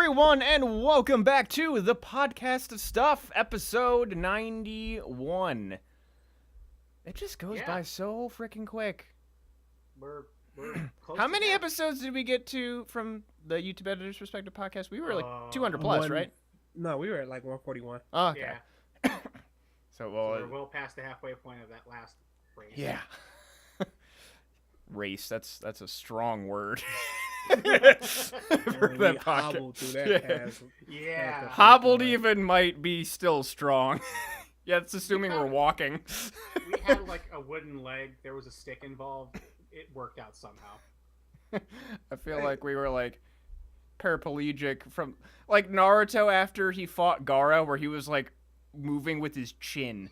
everyone, and welcome back to the Podcast of Stuff, episode 91. It just goes by so freaking quick. We're close. How to many half. episodes did we get to from the YouTube Editor's Perspective podcast? We were like 200 plus, right? No, we were at like 141. Oh, okay. Yeah. So, We're well past the halfway point of that last race. yeah. Race, that's a strong word. And we hobbled through that pass. Yeah. Hobbled even might be still strong. Yeah, it's assuming we're walking. We had like a wooden leg. There was a stick involved. It worked out somehow. I feel like we were like paraplegic from like Naruto after he fought Gaara, where he was like moving with his chin.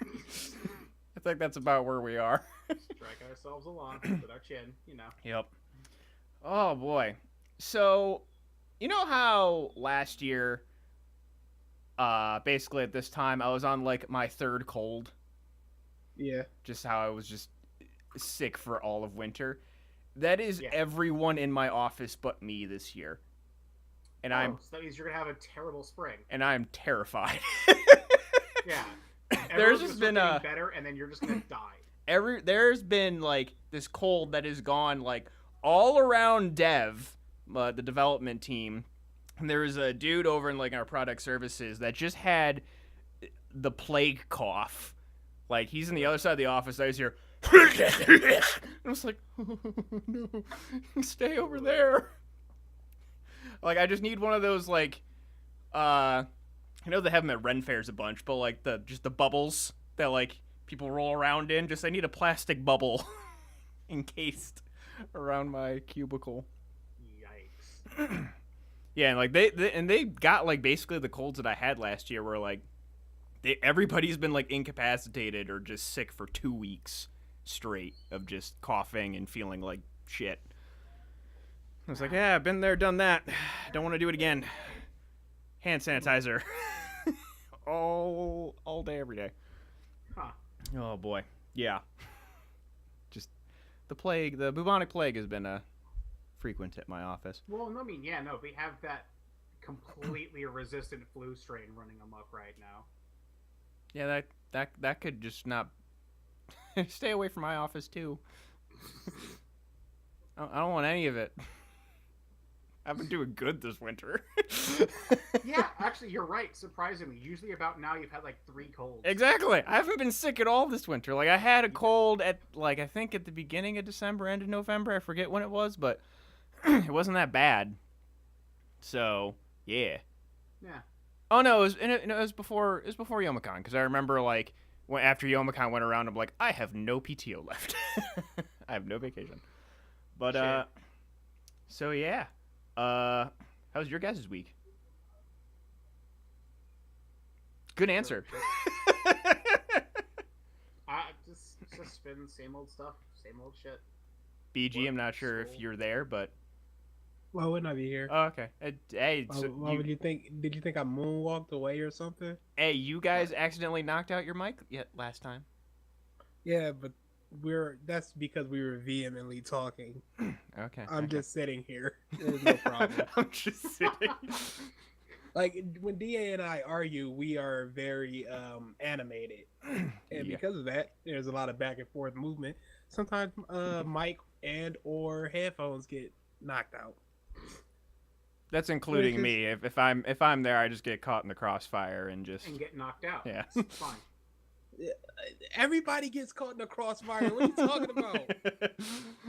I think that's about where we are. Dragging ourselves along with our chin, you know. Yep. Oh boy. So, you know how last year, basically at this time, I was on like my third cold. Yeah. Just how I was just sick for all of winter. That is everyone in my office but me this year. And so that means you're gonna have a terrible spring. And I'm terrified. Yeah. There's just been better, and then you're just gonna die. There's been like this cold that has gone like all around dev, the development team. And there was a dude over in like our product services that just had the plague cough. Like he's in the other side of the office. I was here. I was like, oh, no, stay over there. Like I just need one of those like, I know they have them at Ren Fairs a bunch, but like the bubbles that like people roll around in. Just I need a plastic bubble encased around my cubicle. Yikes. Yeah, and like they got like basically the colds that I had last year, where like everybody's been like incapacitated or just sick for 2 weeks straight of just coughing and feeling like shit. I was like, yeah, I've been there, done that. Don't want to do it again. Hand sanitizer. all day, every day. Huh. Oh boy. Yeah. Just the plague, the bubonic plague has been frequent at my office. Well, I mean, we have that completely resistant flu strain running amok right now. Yeah, that could just not stay away from my office too. I don't want any of it. I've been doing good this winter. Yeah, actually, you're right. Surprisingly, usually about now you've had like 3 colds. Exactly. I haven't been sick at all this winter. Like I had a cold at like I think at the beginning of December, end of November. I forget when it was, but it wasn't that bad. So yeah. Yeah. Oh no, it was before Youmacon, because I remember like after Youmacon went around, I'm like, I have no PTO left. I have no vacation. But Shit. so yeah. How's your guys' week? Good answer. Sure. Just been same old stuff, same old shit. BG, I'm not sure if you're there, but Why wouldn't I be here? oh, okay. Hey, Why would you think? Did you think I moonwalked away or something? hey, you guys accidentally knocked out your mic last time. Yeah, but that's because we were vehemently talking. Okay. I'm okay. just sitting here. There's no problem. I'm just sitting. Like when DA and I argue, we are very animated, and because of that, there's a lot of back and forth movement. Sometimes mic and or headphones get knocked out. That's including me. If I'm there, I just get caught in the crossfire and get knocked out. Yeah. It's fine. Everybody gets caught in the crossfire. What are you talking about?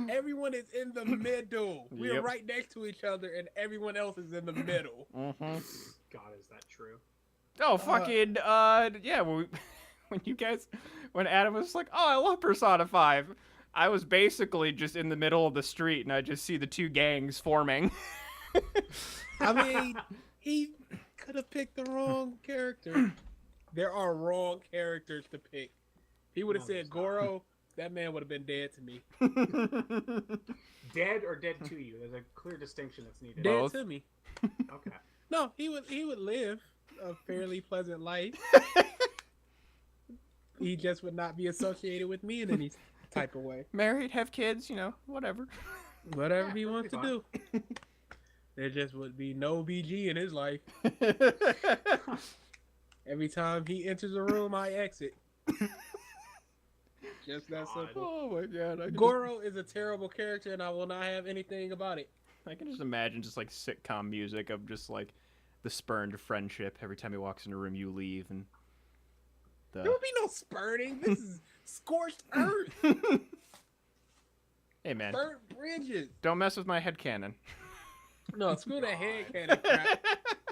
Everyone is in the middle. We're right next to each other, and everyone else is in the middle. Mm-hmm. God, is that true? Oh, fucking, yeah, when Adam was like, oh, I love Persona 5, I was basically just in the middle of the street, and I just see the two gangs forming. I mean, he could have picked the wrong character. There are wrong characters to pick. He would have said Goro, that man would have been dead to me. Dead or dead to you? There's a clear distinction that's needed. Dead to me. Okay. No, he would live a fairly pleasant life. He just would not be associated with me in any type of way. Married, have kids, whatever. Whatever he wants to do. there just would be no BG in his life. Every time he enters a room, I exit. Just that God. simple. Oh my god. Goro is a terrible character, and I will not have anything about it. I can just imagine just like sitcom music of just like the spurned friendship. Every time he walks in a room, you leave, and There will be no spurting. This is scorched earth. Hey man, Burnt bridges. don't mess with my headcanon. No, screw the head cannon crap.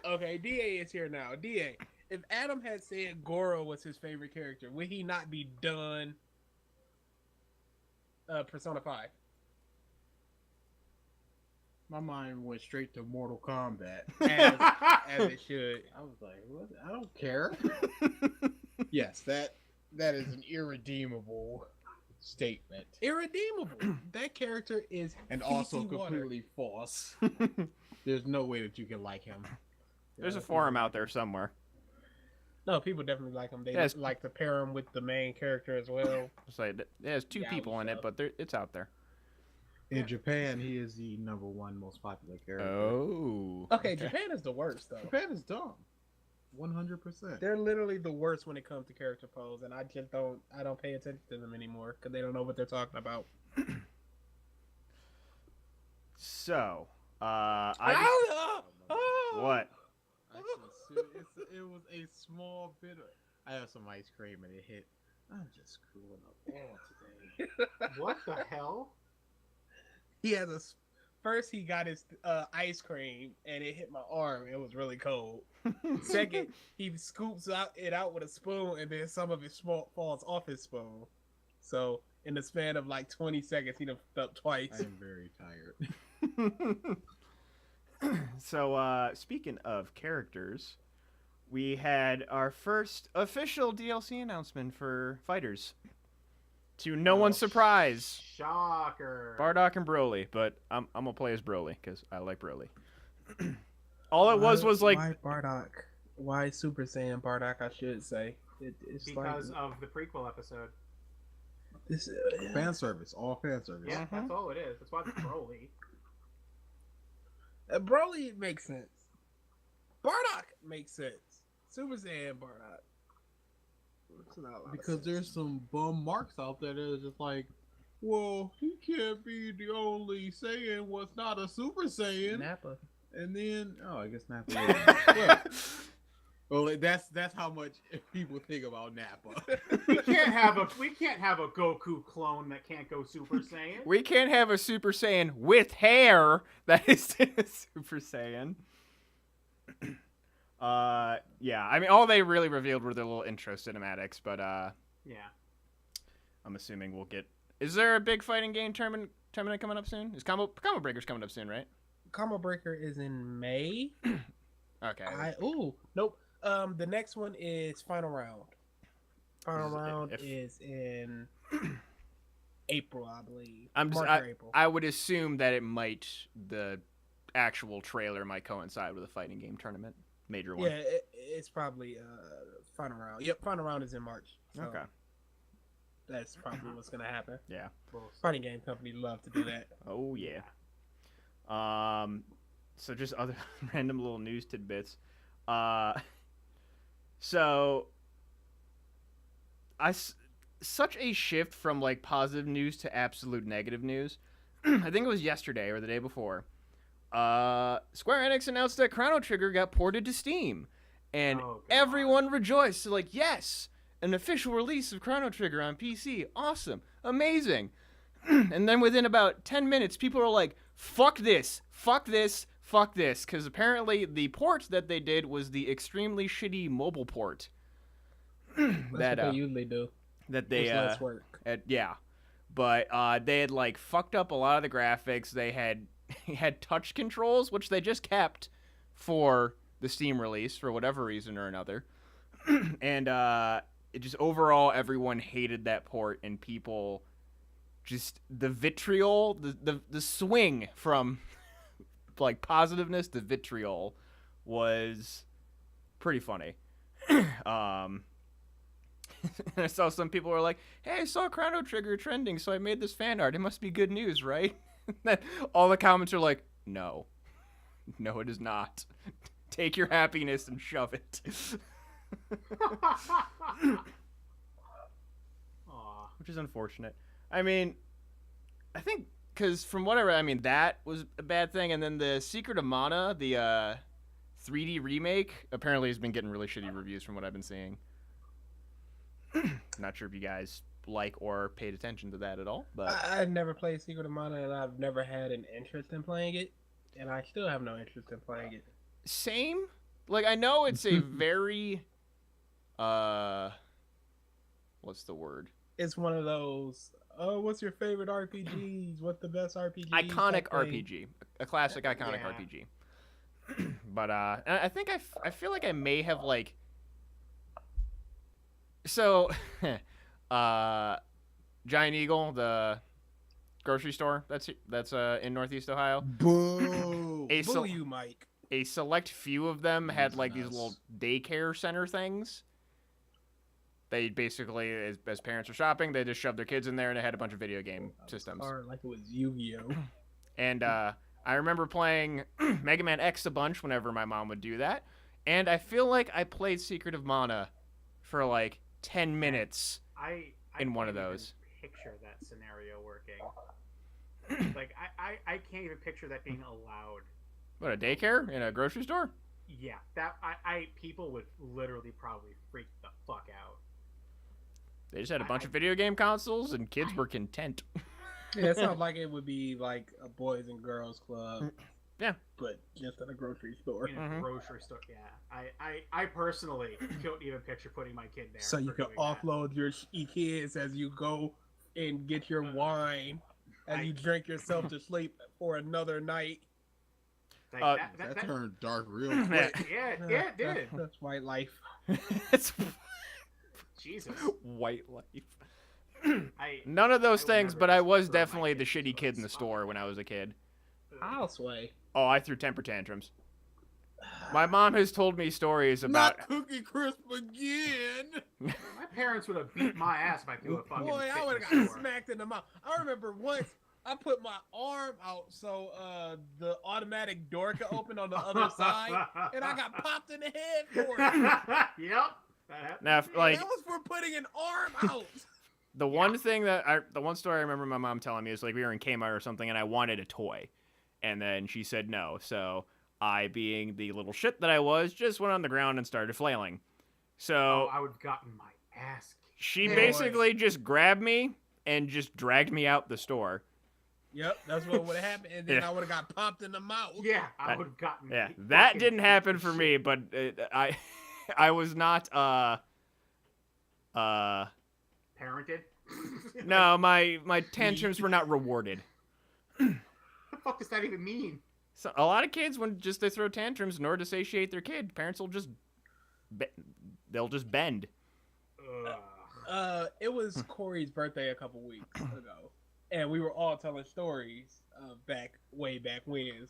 Okay, DA is here now. DA, if Adam had said Goro was his favorite character, would he not be done Persona 5? My mind went straight to Mortal Kombat. As it should. I was like, what? I don't care. Yes, that is an irredeemable statement. Irredeemable. That character is And also PC water. completely false. There's no way that you can like him. There's a forum out there somewhere. No, people definitely like him. They Yes. like to pair him with the main character as well. It's like there's two Yeah, people in it, so- but it's out there. In Japan, he is the #1 most popular character. Oh. Okay, Japan is the worst though. Japan is dumb. 100%. They're literally the worst when it comes to character pose, and I don't pay attention to them anymore because they don't know what they're talking about. So, what? It was a small bit of. I have some ice cream and it hit. I'm just screwing up all today. What the hell? He has first he got his ice cream and it hit my arm. It was really cold. Second, he scoops it out with a spoon and then some of it falls off his spoon. So in the span of like 20 seconds, he done f***ed up twice. I am very tired. So, speaking of characters, we had our first official DLC announcement for Fighters. To no one's surprise, Shocker. Bardock and Broly, but I'm gonna play as Broly because I like Broly. All it was like why Bardock? Why Super Saiyan Bardock? I should say it's Because like of the prequel episode. this. Fan service, all fan service. Yeah, that's all it is. That's why it's Broly. Broly makes sense. Bardock makes sense. Super Saiyan Bardock. It's not a lot of Because sense. there's some bum marks out there that is just like, well, he can't be the only Saiyan what's not a Super Saiyan. Nappa. And then, I guess Nappa. Well, that's how much people think about Nappa. we can't have a Goku clone that can't go Super Saiyan. we can't have a Super Saiyan with hair that is Super Saiyan. Yeah, I mean, all they really revealed were their little intro cinematics, but Yeah. I'm assuming we'll get. Is there a big fighting game tournament coming up soon? Is Combo Breaker's coming up soon, right? Combo Breaker is in May. Okay. Nope. The next one is Final Round. Final Round if- is in April, I believe. I'm just, March or April. I would assume that the actual trailer might coincide with a fighting game tournament, major one. Yeah, it's probably Final Round. Yep, Final Round is in March. So Okay. that's probably what's gonna happen. Yeah. Well, Fighting game companies love to do that. Oh yeah. So just other random little news tidbits. So such a shift from like positive news to absolute negative news. I think it was yesterday or the day before. Square Enix announced that Chrono Trigger got ported to Steam, and Oh, God. everyone rejoiced. So like, yes, an official release of Chrono Trigger on PC. Awesome, amazing. And then within about 10 minutes, people are like, fuck this, fuck this, fuck this. Because apparently the port that they did was the extremely shitty mobile port. That's what they usually do. That they, It's less work. yeah. But they had, like, fucked up a lot of the graphics. They had touch controls, which they just kept for the Steam release for whatever reason or another. And it just overall, everyone hated that port, and people... Just the vitriol, the swing from like positiveness to vitriol was pretty funny. I saw some people were like, "Hey, I saw Chrono Trigger trending, so I made this fan art. It must be good news, right?" Then all the comments are like, "No, No, it is not. Take your happiness and shove it. Aw. Which is unfortunate. I mean, I think because from what I read, I mean that was a bad thing, and then the Secret of Mana, the 3D remake, apparently has been getting really shitty reviews from what I've been seeing. Not sure if you guys like or paid attention to that at all, but I never played Secret of Mana, and I've never had an interest in playing it, and I still have no interest in playing it. same. Like I know it's a very what's the word? It's one of those. Oh, what's your favorite RPGs? What's the best RPG? Iconic type thing. RPG, a classic iconic Yeah. RPG. But I think I feel like I may have like. So, Giant Eagle, the grocery store that's in Northeast Ohio. Boo! A, Boo sel- you, Mike. a select few of them had like these Nice. little daycare center things. They basically, as parents were shopping, they just shoved their kids in there and it had a bunch of video game systems. Or like it was Yu-Gi-Oh. And I remember playing Mega Man X a bunch whenever my mom would do that. And I feel like I played Secret of Mana for like 10 minutes. I In one of can't even those. Picture that scenario working. Like I can't even picture that being allowed. What, a daycare in a grocery store? Yeah, that people would literally probably freak the fuck out. They just had a bunch of video game consoles and kids were content. Yeah, it sounds like it would be like a boys and girls club. Yeah. But just at a grocery store. In a Mhm. grocery store, yeah. I personally don't even picture putting my kid there. So you for can doing that. offload your kids as you go and get your wine, as you drink yourself to sleep for another night. Like, That turned dark real quick. yeah, it did. That's white life. It's Jesus. white life. I None of those I would things, never but I was prefer my definitely the kids shitty to kid in the spot. store when I was a kid. I'll sway. Oh, I threw temper tantrums. My mom has told me stories about. Not Cookie Crisp again. My parents would have beat my ass if I threw a fucking Boy, fit I in would the have got store. smacked in the mouth. I remember once I put my arm out so the automatic door could open on the other side, and I got popped in the head for it. Yep. That happened. Now, if, like That was for putting an arm out. the one story I remember my mom telling me is like we were in Kmart or something, and I wanted a toy, and then she said no. So I, being the little shit that I was, just went on the ground and started flailing. So Oh, I would have gotten my ass kicked. she Boy. basically just grabbed me and just dragged me out the store. Yep, that's what would have happened, and then Yeah. I would have got popped in the mouth. Yeah, I That- would have gotten. Yeah, the that fucking didn't happen piece for of me, shit. but I was not Parented. no, my tantrums were not rewarded. What the fuck does that even mean? So a lot of kids, when just they throw tantrums in order to satiate their kid, parents will just they'll just bend. Ugh. It was Corey's birthday a couple weeks ago, and we were all telling stories way back when.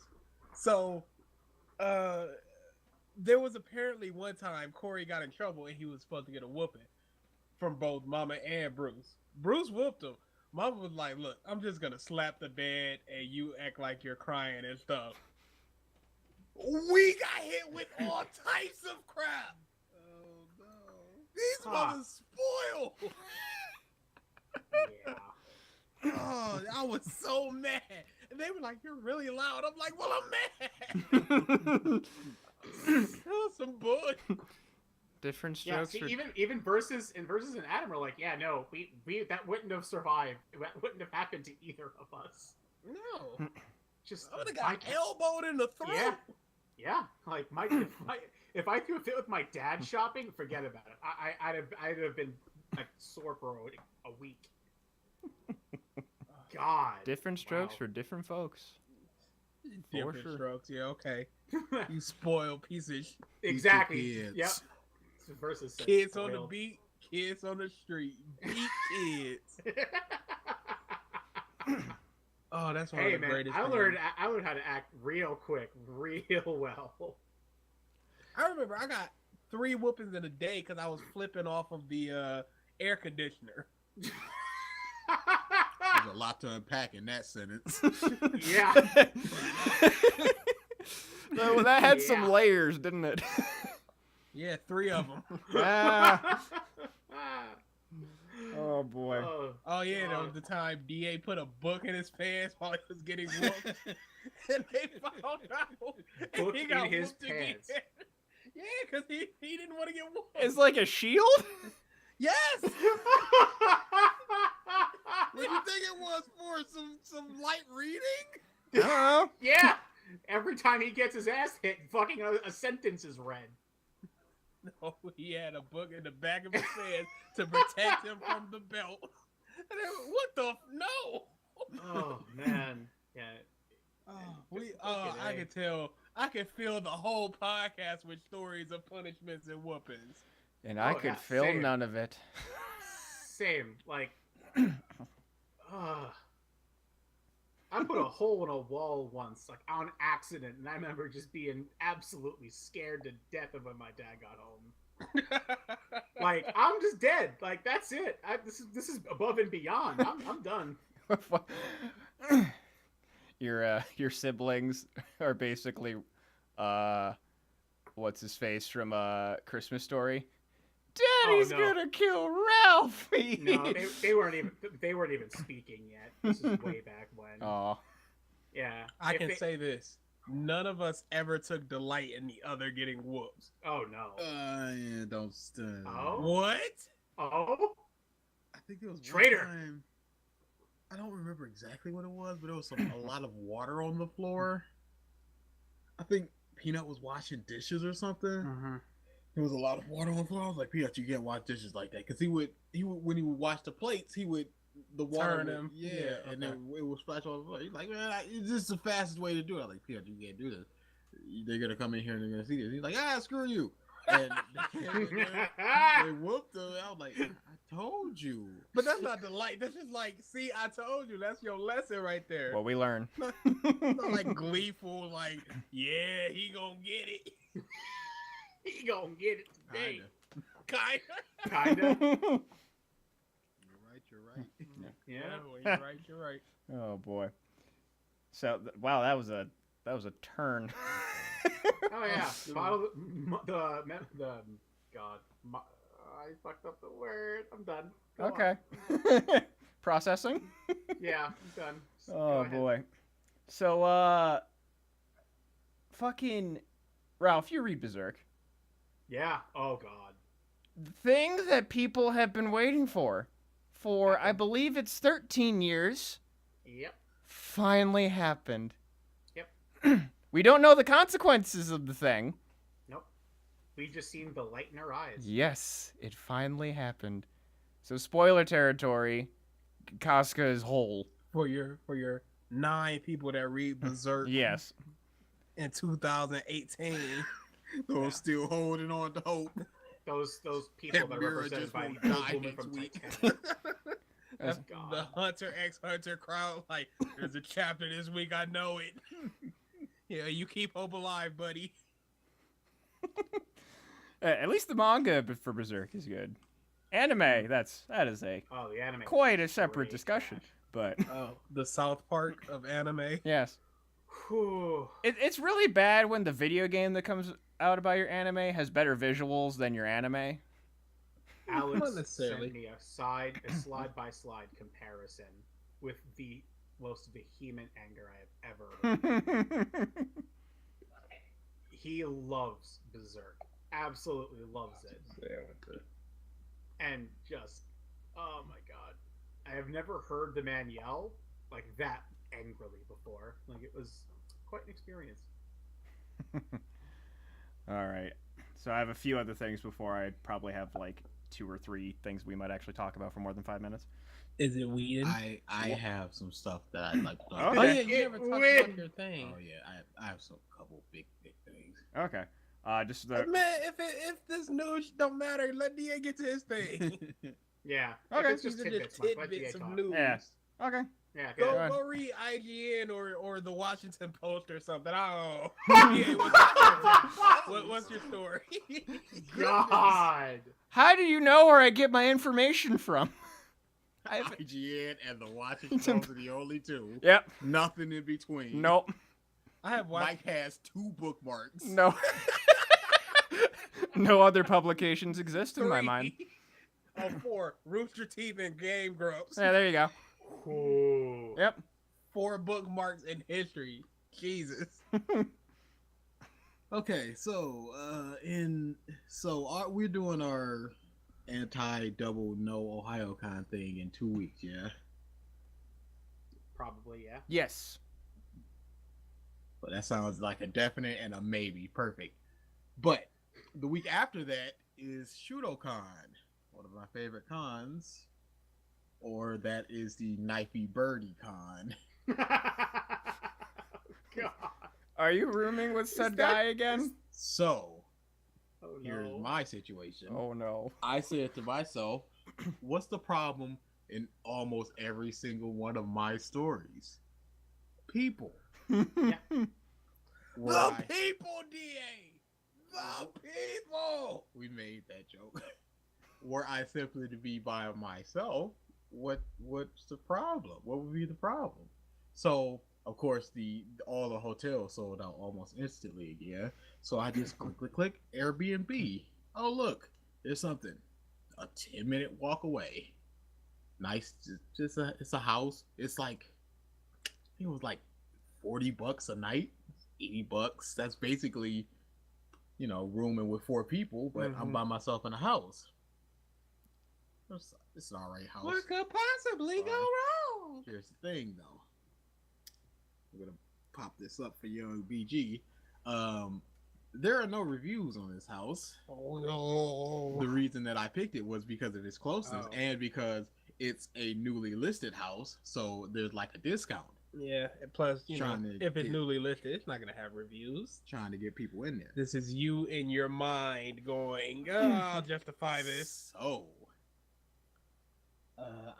So, there was apparently one time Corey got in trouble and he was supposed to get a whooping from both Mama and Bruce. Bruce whooped him. Mama was like, "Look, I'm just gonna slap the bed and you act like you're crying and stuff." We got hit with all types of crap. Oh no. These Huh. mothers spoiled. Yeah. Oh, I was so mad. And they were like, "You're really loud." I'm like, "Well, I'm mad." That was some bull. Different Yeah, strokes see, for even versus and Adam are like, yeah, no, we that wouldn't have survived. That wouldn't have happened to either of us. No, Just I would have my- got elbowed in the throat. Yeah. Yeah, like if I threw a fit with my dad shopping, forget about it. I'd have been like sore for a week. God. different strokes Wow. for different folks. Different sure. strokes. Yeah, okay. You spoiled piece of Exactly. kids. Yep. Versus said kids on the spoiled. beat, kids on the street, beat kids. Oh, that's one Hey of the man, greatest. I things. learned how to act real quick, real well. I remember I got 3 whoopings in a day because I was flipping off of the air conditioner. There's a lot to unpack in that sentence. Yeah. Well, that had some Yeah. layers, didn't it? Yeah, 3 of them. Ah. Oh boy. Oh, Oh yeah, that was God. the time DA put a book in his pants while he was getting whooped, and they found out and Book he got in his whooped again. pants. Yeah, because he didn't want to get whooped. It's like a shield? Yes. What do you think it was for? Some light reading? I don't know. Yeah. Every time he gets his ass hit, fucking a sentence is read. No, he had a book in the back of his pants to protect him from the belt. And then, what the no? Oh man. Yeah. I could tell. I could fill the whole podcast with stories of punishments and whoopings. And I Oh, could yeah, feel same. none of it. Same. Like. I put a hole in a wall once, like on accident, and I remember just being absolutely scared to death of when my dad got home. Like, I'm just dead. Like, that's it. This is above and beyond. I'm done. Your siblings are basically what's his face from Christmas Story? Daddy's no. gonna kill Ralphie. No, they weren't even speaking yet. This is way back when. Aw. Yeah. I If can they- say this. None of us ever took delight in the other getting whoops. Oh no. Yeah, don't. Oh. What? Oh. I think it was one Traitor. time- I don't remember exactly what it was, but it was a lot of water on the floor. I think Peanut was washing dishes or something. Mm-hmm. There was a lot of water on the floor. I was like, Peanut, you can't wash dishes like that, because he would when he would wash the plates, the water Turn would- them. yeah, Yeah, and okay. then it would splash on the floor. He's like, man, this is the fastest way to do it. I'm like, Peanut, you can't do this. They're gonna come in here and they're gonna see this. He's like, screw you. And they whooped him. I was like, I told you. But that's not delight. That's just like, see, I told you. That's your lesson right there. What we learn. Not like gleeful, like, yeah, he gonna get it. He gonna get it today. Kinda. Kinda. Kinda. You're right. Yeah. You're right. You're right. Oh boy. So wow, that was a turn. Oh yeah. Oh, Bottle I fucked up the word. I'm done. Go on. Okay. Processing. Yeah, I'm done. Just go Oh ahead. boy. So fucking Ralph, you read Berserk. Yeah. Oh god. Thing that people have been waiting for I believe it's 13 years Yep. finally happened. Yep. We don't know the consequences of the thing. Nope. We just seen the light in her eyes. Yes, it finally happened. So spoiler territory, Casca is whole. For your 9 people that read Berserk Yes. in 2018. So still holding on to hope. Those people that are Mira represented just by won't the die old woman next from week. Titanic. That's God. the Hunter x Hunter crowd. Like, there's a chapter this week. I know it. Yeah, you keep hope alive, buddy. At least the manga for Berserk is good. Anime, that is a Oh, the anime. quite a separate Great discussion. trash. But Oh, the South Park of anime. yes. Whew. It's really bad when the video game that comes out about your anime has better visuals than your anime. Alex Not necessarily. sent me a slide by slide comparison with the most vehement anger I have ever heard. He loves Berserk. Absolutely loves it. And just, oh my god. I have never heard the man yell like that angrily before. Like, it was quite an experience. All right. So I have a few other things before I probably have like 2 or 3 things we might actually talk about for more than 5 minutes. Is it weird? I have some stuff that I'd like to talk Okay. Oh about. yeah, you never It talked win. about your thing. Oh yeah, I have some couple big things. Okay. Just the Man, if this news don't matter, let DA get to his thing. Yeah. Okay. If it's just These are tidbits, just let tidbits DA of talk. news. Yeah. okay. Yeah, Go, go ahead. go read IGN or the Washington Post or something. I don't know. Yeah, what's your story? God. How do you know where I get my information from? I have IGN and the Washington Post are the only two. Yep. Nothing in between. Nope. I have watched. Mike has 2 bookmarks. No. No other publications exist in my mind. 4 Rooster Teeth and Game Grumps. Yeah, there you go. Cool. Yep. 4 bookmarks in history. Jesus. Okay, so we're doing our anti-double no OhioCon thing in 2 weeks, yeah. Probably, yeah. Yes. But that sounds like a definite and a maybe. Perfect. But the week after that is ShudoCon, one of my favorite cons. Or that is the Knifey Birdie Con. God. Are you rooming with said guy again? So, Oh, no. here's my situation. Oh no. I said to myself, what's the problem in almost every single one of my stories? People. Where I- people, DA! The people! we made that joke. Were I simply to be by myself, what's the problem? What would be the problem? So of course all the hotels sold out almost instantly again. So I just click Airbnb. Oh look, there's something. A 10-minute walk away. Nice, it's a house. It's like I think it was like $40 a night, $80. That's basically, rooming with 4 people, but I'm by myself in a house. It's an alright house. What could possibly go wrong? Here's the thing, though. I'm gonna pop this up for young BG. There are no reviews on this house. Oh no! The reason that I picked it was because of its closeness and because it's a newly listed house, so there's like a discount. Yeah, and plus, Trying to if it's get- newly listed, it's not gonna have reviews. Trying to get people in there. This is you in your mind going, "Oh, I'll justify this." So,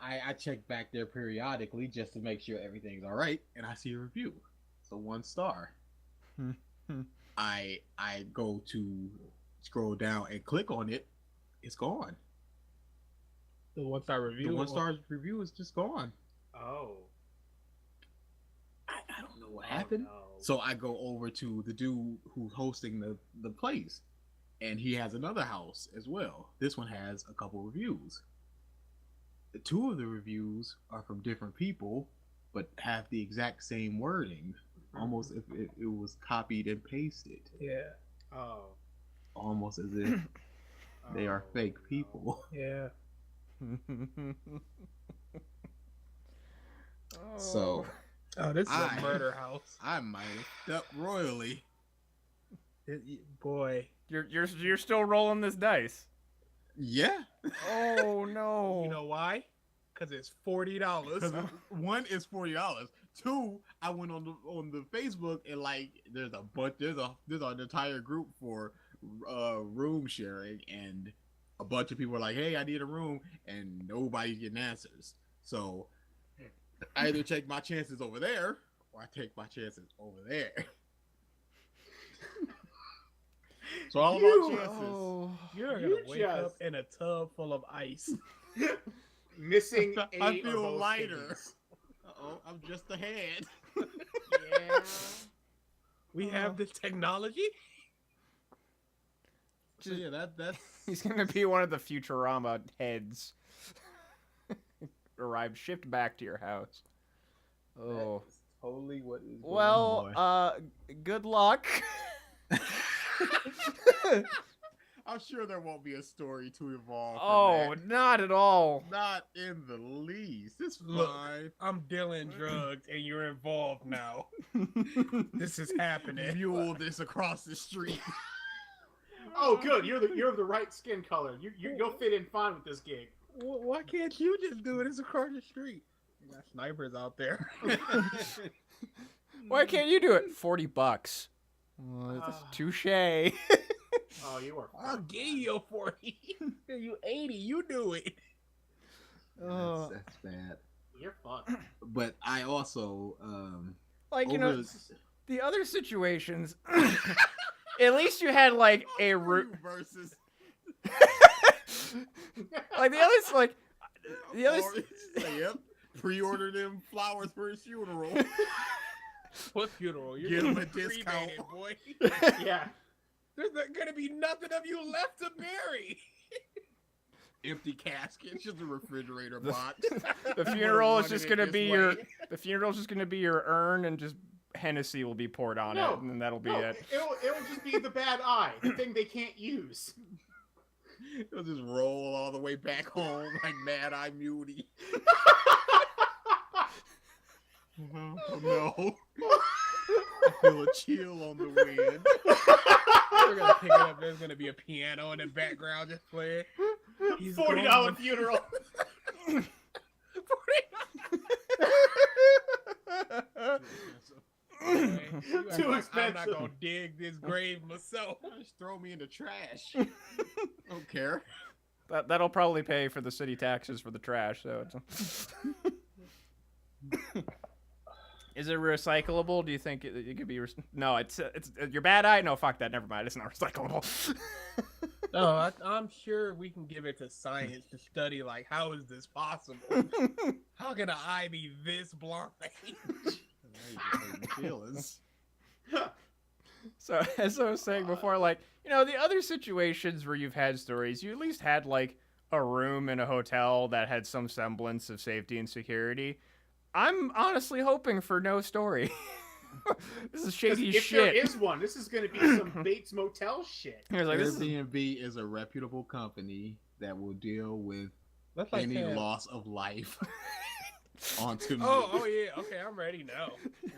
I check back there periodically just to make sure everything's all right, and I see a review. So 1 star. I go to scroll down and click on it. It's gone. The 1-star review. The 1-star review is just gone. Oh. I don't know what happened. Oh, no. So I go over to the dude who's hosting the place, and he has another house as well. This one has a couple reviews. The 2 of the reviews are from different people, but have the exact same wording, almost if it was copied and pasted, Yeah, Oh. almost as if they are Oh, fake no. people. yeah. So Oh, this is I- a murder house. I might have stepped royally. Boy, You're still rolling this dice. Yeah. Oh no. you know why? Because it's $40. Because 1 is $40. 2, I went on the Facebook and there's an entire group for room sharing, and a bunch of people are like, "Hey, I need a room," and nobody's getting answers. So I either take my chances over there or I take my chances over there. So all of our chances. Oh. You're gonna You wake up just- in a tub full of ice. Missing I 8 feel of those lighter. kidneys. Uh-oh, I'm just ahead. Yeah. We have this technology. So yeah, that's He's gonna be one of the Futurama heads. Arrived, shipped back to your house. Oh. that's totally what is going Well, on. good luck. I'm sure there won't be a story to evolve. Oh, From not at all. that. Not in the least. It's Look. fine. I'm dealing drugs, and you're involved now. This is happening. Mule this across the street. Oh, good. You're of the right skin color. You'll fit in fine with this gig. Why can't you just do it? It's across the street. You got snipers out there. Why can't you do it? $40. Well, touche. Oh, you are. I'll give you a 40. You 80. You do it. That's bad. You're fucked. But I also Like, you over know, the other situations, at least you had, like, a root. versus Like, the others, like, the others. Yep. Pre-order them flowers for his funeral. What funeral? You're Give him getting a discount. cremated, boy. Yeah. There's not gonna be nothing of you left to bury. Empty casket, just a refrigerator box. The funeral is just gonna be your. The funeral's just gonna be your urn, and just Hennessy will be poured on No, it, and then that'll be No, it. it'll just be the bad eye, the thing they can't use. It'll just roll all the way back home like Mad Eye Muty. Oh no. I feel a chill on the wind. We're gonna pick it up. There's gonna be a piano in the background just playing. He's $40 gone. funeral. Too I'm expensive. not gonna dig this grave myself. Just throw me in the trash. Don't care. That'll probably pay for the city taxes for the trash. So it's. Is it recyclable? Do you think it could be? No, it's your bad eye. No, fuck that. Never mind. It's not recyclable. No, I'm sure we can give it to science to study. Like, how is this possible? How can an eye be this blind? Feelings. So as I was saying before, like, you know, the other situations where you've had stories, you at least had like a room in a hotel that had some semblance of safety and security. I'm honestly hoping for no story. This is shady If shit. there is one, this is going to be some Bates Motel shit. It was like, this is- Airbnb is a reputable company that will deal with That's like any saying- loss of life onto me. Oh yeah. Okay, I'm ready now.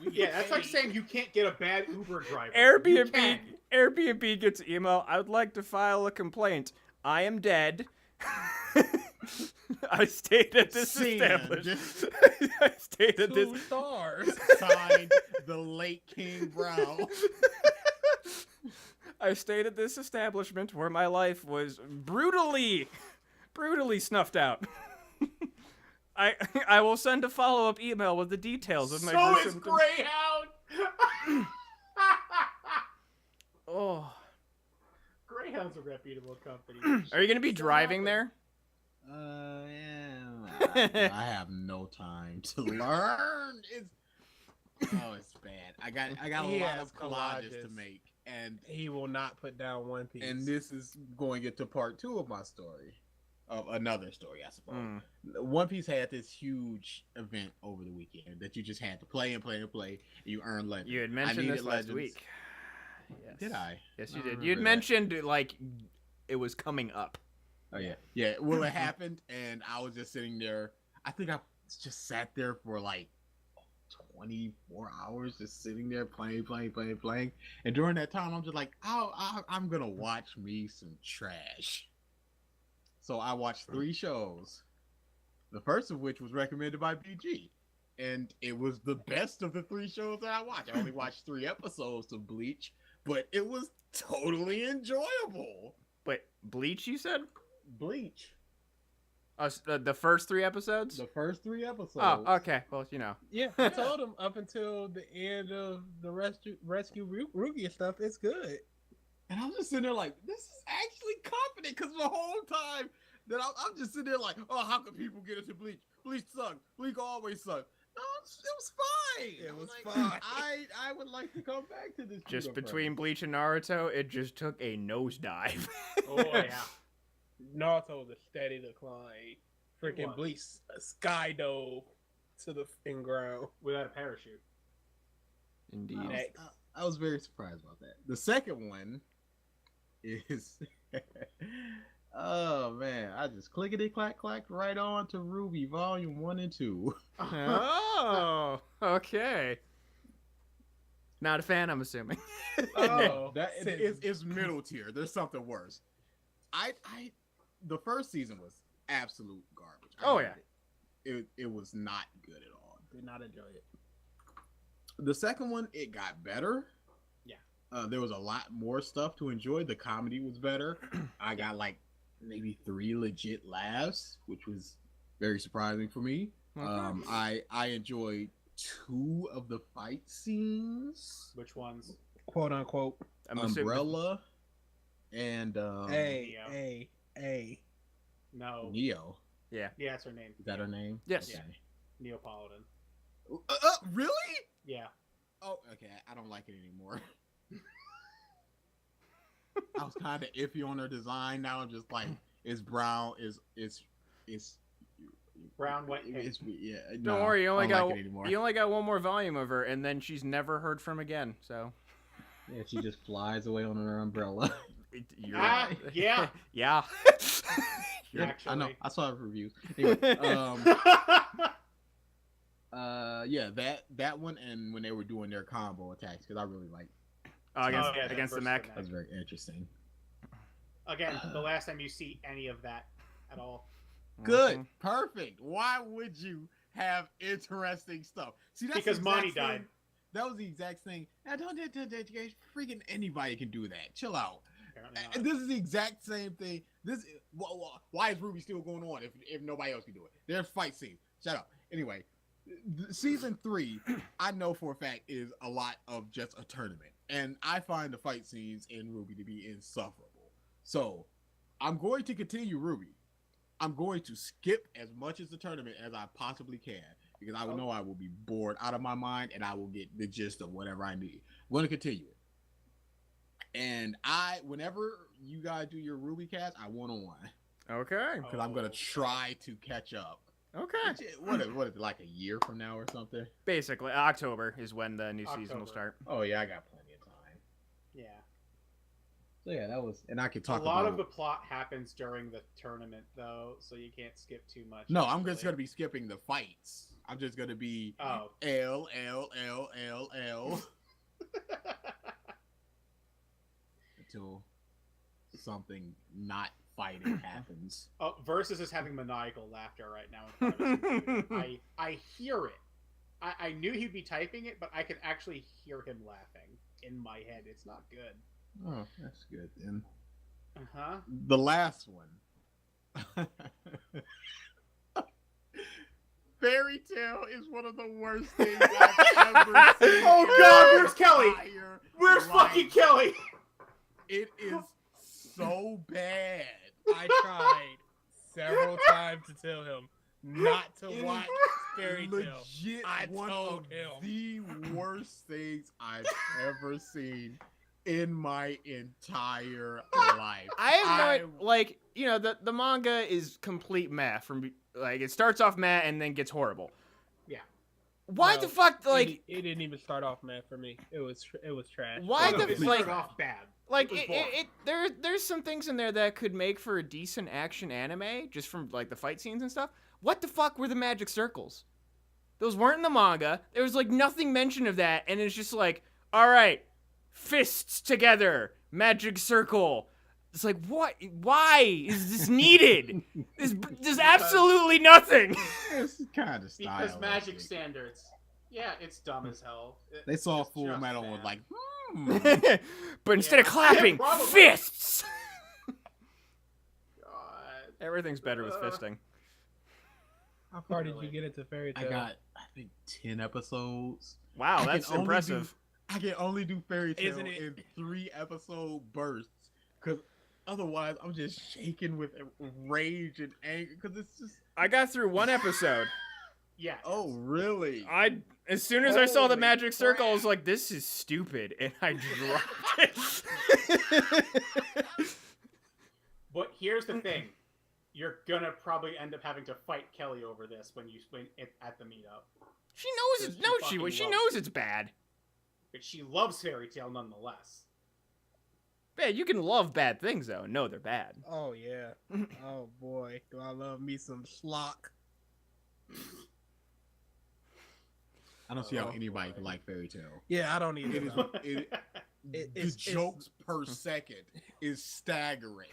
Yeah, that's like saying you can't get a bad Uber driver. You can. Airbnb gets email. I would like to file a complaint. I am dead. I stayed at this Send. establishment. I stayed at this. 2 stars. Signed the late King Brown. I stayed at this establishment where my life was brutally snuffed out. I will send a follow-up email with the details of my So is gruesome- Greyhound. Oh, Greyhound's a reputable company. are you gonna be driving there? Yeah. I have no time to learn. It's bad. I got a He lot has of collages to collages. make, and He will not put down one piece. this is going into part 2 of my story, of another story, I suppose. Mm. One Piece had this huge event over the weekend that you just had to play and play and play. And you earn legends. You had I mentioned needed this last legends. week. Yes. Did I? Yes, I you don't did. You'd remember that. mentioned like it was coming up. Oh yeah, yeah. Well, it happened, and I was just sitting there. I think I just sat there for like 24 hours, just sitting there playing. And during that time, I'm just like, I'm gonna watch me some trash. So I watched 3 shows. The first of which was recommended by BG, and it was the best of the 3 shows that I watched. I only watched 3 episodes of Bleach, but it was totally enjoyable. Wait, Bleach? You said? Bleach. The first 3 episodes? The first 3 episodes. Oh, okay. Well, you know. Yeah, I told him up until the end of the rescue Rukia stuff, it's good. And I'm just sitting there like, this is actually confident, because the whole time that I'm just sitting there like, oh, how can people get into Bleach? Bleach sucks. Bleach always sucks. No, it was fine. It was like, fine. I would like to come back to this. Just Judo between friend. Bleach and Naruto, it just took a nosedive. Oh yeah. Naruto was a steady decline. Freaking was. Bleach sky dove to the in ground. Without a parachute. Indeed. I was very surprised about that. The second one is, oh man, I just clickety clacked right on to Ruby Volume 1 and 2. Oh, okay. Not a fan, I'm assuming. Oh, It's middle tier. There's something worse. The first season was absolute garbage. Oh, hated it. It was not good at all. did not enjoy it. The second one, it got better. Yeah. There was a lot more stuff to enjoy. The comedy was better. I got like maybe 3 legit laughs, which was very surprising for me. Okay. I enjoyed 2 of the fight scenes. Which ones? Quote unquote. I'm assuming- Umbrella and Hey. No. Neo. Yeah, that's her name. Is that her name? Yes. Okay. Neapolitan. Really? Yeah. oh, okay, I don't like it anymore. I was kind of iffy on her design. Now I'm just like, it's brown. It's Brown, wet, pink. yeah. Don't no, worry, I don't like it anymore. you only got one more volume of her, and then she's never heard from again. So Yeah, she just flies away on her umbrella. Yeah. yeah. Yeah, Actually. I know. I saw the reviews. Anyway, yeah, that one, and when they were doing their combo attacks, because I really like. Against the mech. That's very interesting. Again, the last time you see any of that at all. Good, Mhm. perfect. Why would you have interesting stuff? See, that's Because the exact Monty thing- died. That was the exact thing. I don't. Freaking anybody can do that. Chill out. Apparently not. And this is the exact same thing. Why is Ruby still going on if nobody else can do it? There's fight scenes. Shut up. Anyway, season 3, I know for a fact is a lot of just a tournament, and I find the fight scenes in Ruby to be insufferable. So I'm going to continue Ruby. I'm going to skip as much as the tournament as I possibly can because I know I will be bored out of my mind and I will get the gist of whatever I need. I'm going to continue it. And whenever you guys do your Ruby cast, I want on Okay. because I'm gonna try to catch up. Okay. What is it, like a year from now or something? Basically, October is when the new season will October. start. Oh yeah, I got plenty of time. Yeah. So yeah, that was, and I could talk A lot about of the plot happens during the tournament, though, so you can't skip too much. No, I'm just actually. gonna be skipping the fights. I'm just gonna be Oh. L. Until something not fighting happens. Oh, Versus is having maniacal laughter right now in front of his computer. I hear it. I knew he'd be typing it, but I can actually hear him laughing in my head. It's not good. Oh, that's good then. Uh-huh. The last one. Fairy Tale is one of the worst things I've ever seen. Oh, in God, my where's Kelly? entire Where's life. fucking Kelly? It is so bad. I tried several times to tell him not to It is watch Fairy Tale. Legit I one told of him. the worst things I've ever seen in my entire life. I have no like, you know, the manga is complete meh from like it starts off meh and then gets horrible. Yeah. Why No, the fuck like it didn't even start off mad for me. It was trash. why No, the it like started off bad. like was boring. there's some things in there that could make for a decent action anime just from like the fight scenes and stuff. What the fuck were the magic circles? Those weren't in the manga. There was like nothing mentioned of that, and it's just like, all right, fists together, magic circle. It's like, what? Why is this needed? There's absolutely nothing. It's kind of style. Because magic standards. Yeah, it's dumb as hell. They saw It's Full just Metal bad. and was like, But instead of Yeah. clapping, Yeah, probably. fists. God. Everything's better with fisting. How far did Really? you get into Fairy I Tale? got, I think, 10 episodes. Wow, I that's can only impressive. I can only do Fairy Tale Isn't it- in 3-episode bursts. Because otherwise, I'm just shaking with rage and anger. Because it's just. I got through one episode. Yeah. Oh, really? As soon as I saw the Holy magic circle, I was crap. like, this is stupid, and I dropped it. But here's the thing. You're gonna probably end up having to fight Kelly over this when at the meetup. She knows it's She no, fucking she loves knows it's bad. But she loves Fairy Tale nonetheless. Man, you can love bad things though. No, they're bad. Oh yeah. Oh boy, do I love me some schlock. I don't see how Oh, anybody boy. can like Fairy Tale. Yeah, I don't either. It is. know. The It's- jokes per second is staggering.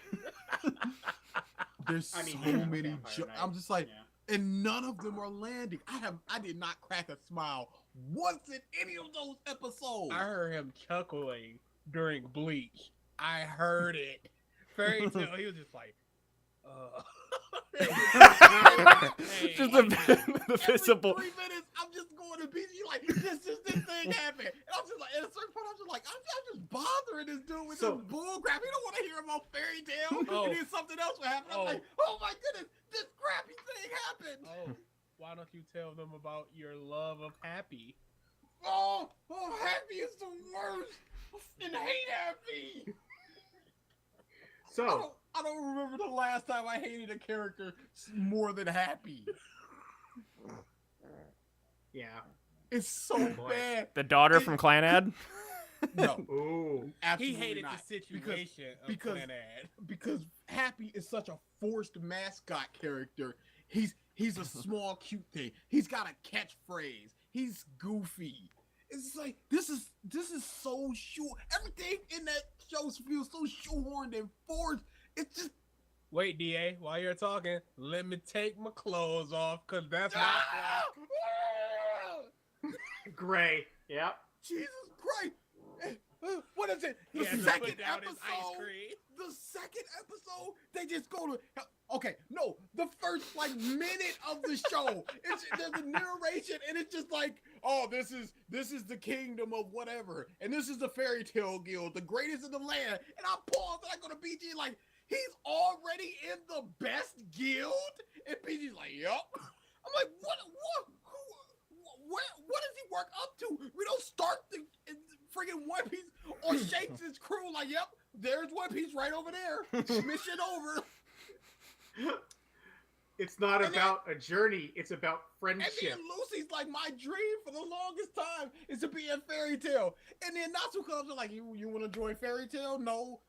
There's I mean, so yeah, many Vampire jokes. Knight, I'm just like, yeah. and none of them are landing. I did not crack a smile once in any of those episodes. I heard him chuckling during Bleach. I heard it. Fairy Tale, he was just like, Just the visible. Every 3 minutes, I'm just going to be like, this thing happened. And I'm just like, at a certain point, I'm just like, I'm just bothering this dude with So- this bull crap. He don't want to hear about Fairy Tale. Oh. And then something else will happen. I'm Oh. like, oh my goodness, this crappy thing happened. oh, why don't you tell them about your love of Happy? Happy is the worst. I hate Happy. So I don't remember the last time I hated a character more than Happy. yeah. It's so Boy. bad. The daughter from Clanad? No, Ooh. He absolutely hated not. the situation because- of Clanad. Because Happy is such a forced mascot character. He's a small cute thing. He's got a catchphrase. He's goofy. It's like this is so sure. Everything in that show feels so shoehorned and forced. It's just Wait, DA, while you're talking, let me take my clothes off, because that's my Gray. Yep. Jesus Christ. What is it? He The had to second put down his ice episode. cream. The second episode, they just go to okay. No, the first minute of the show, there's a narration, and it's just like, oh, this is the kingdom of whatever, and this is the fairy tale guild, the greatest in the land. And I pause and I go to BG like, he's already in the best guild, and BG's like, yup. I'm like, what does he work up to? We don't start the friggin' One Piece or shakes his crew like, yep, there's One Piece right over there. Mission over. It's not And about a journey. It's about And friendship. then Lucy's like, my dream for the longest time is to be in Fairy Tale. And then Natsu comes and like, you want to join Fairy Tale? No,